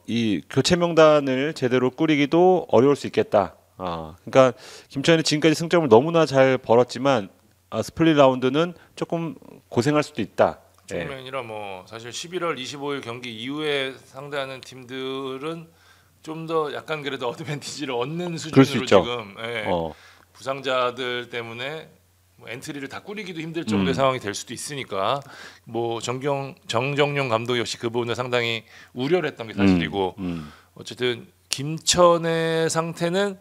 이 교체 명단을 제대로 꾸리기도 어려울 수 있겠다. 그러니까 김천이 지금까지 승점을 너무나 잘 벌었지만 스플릿 라운드는 조금 고생할 수도 있다. 측면이라 뭐 사실 11월 25일 경기 이후에 상대하는 팀들은 좀 더 약간 그래도 어드밴티지를 얻는 수준으로 지금 부상자들 때문에 뭐 엔트리를 다 꾸리기도 힘들 정도의 상황이 될 수도 있으니까 뭐 정정용 감독 역시 그 부분을 상당히 우려를 했던 게 사실이고 어쨌든 김천의 상태는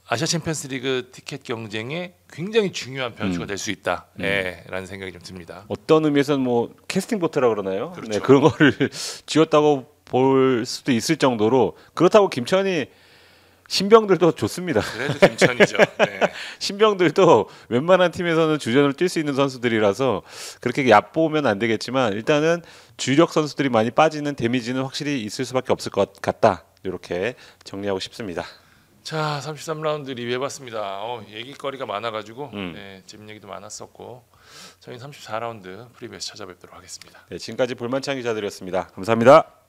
아시아 챔피언스리그 티켓 경쟁에 굉장히 중요한 변수가 될 수 있다. 라는 생각이 좀 듭니다. 어떤 의미에서는 뭐 캐스팅 보트라 그러나요? 그렇죠. 네, 그런 거를 쥐었다고 볼 수도 있을 정도로 그렇다고 김천이 신병들도 좋습니다. 그래도 김천이죠. 네. 신병들도 웬만한 팀에서는 주전을 뛸 수 있는 선수들이라서 그렇게 얕보면 안 되겠지만 일단은 주력 선수들이 많이 빠지는 데미지는 확실히 있을 수밖에 없을 것 같다. 이렇게 정리하고 싶습니다. 자, 33라운드 리뷰해봤습니다. 얘기거리가 많아가지고 재밌는 얘기도 많았었고 저희는 34라운드 프리뷰에서 찾아뵙도록 하겠습니다. 네, 지금까지 볼만찬 기자들이었습니다. 감사합니다.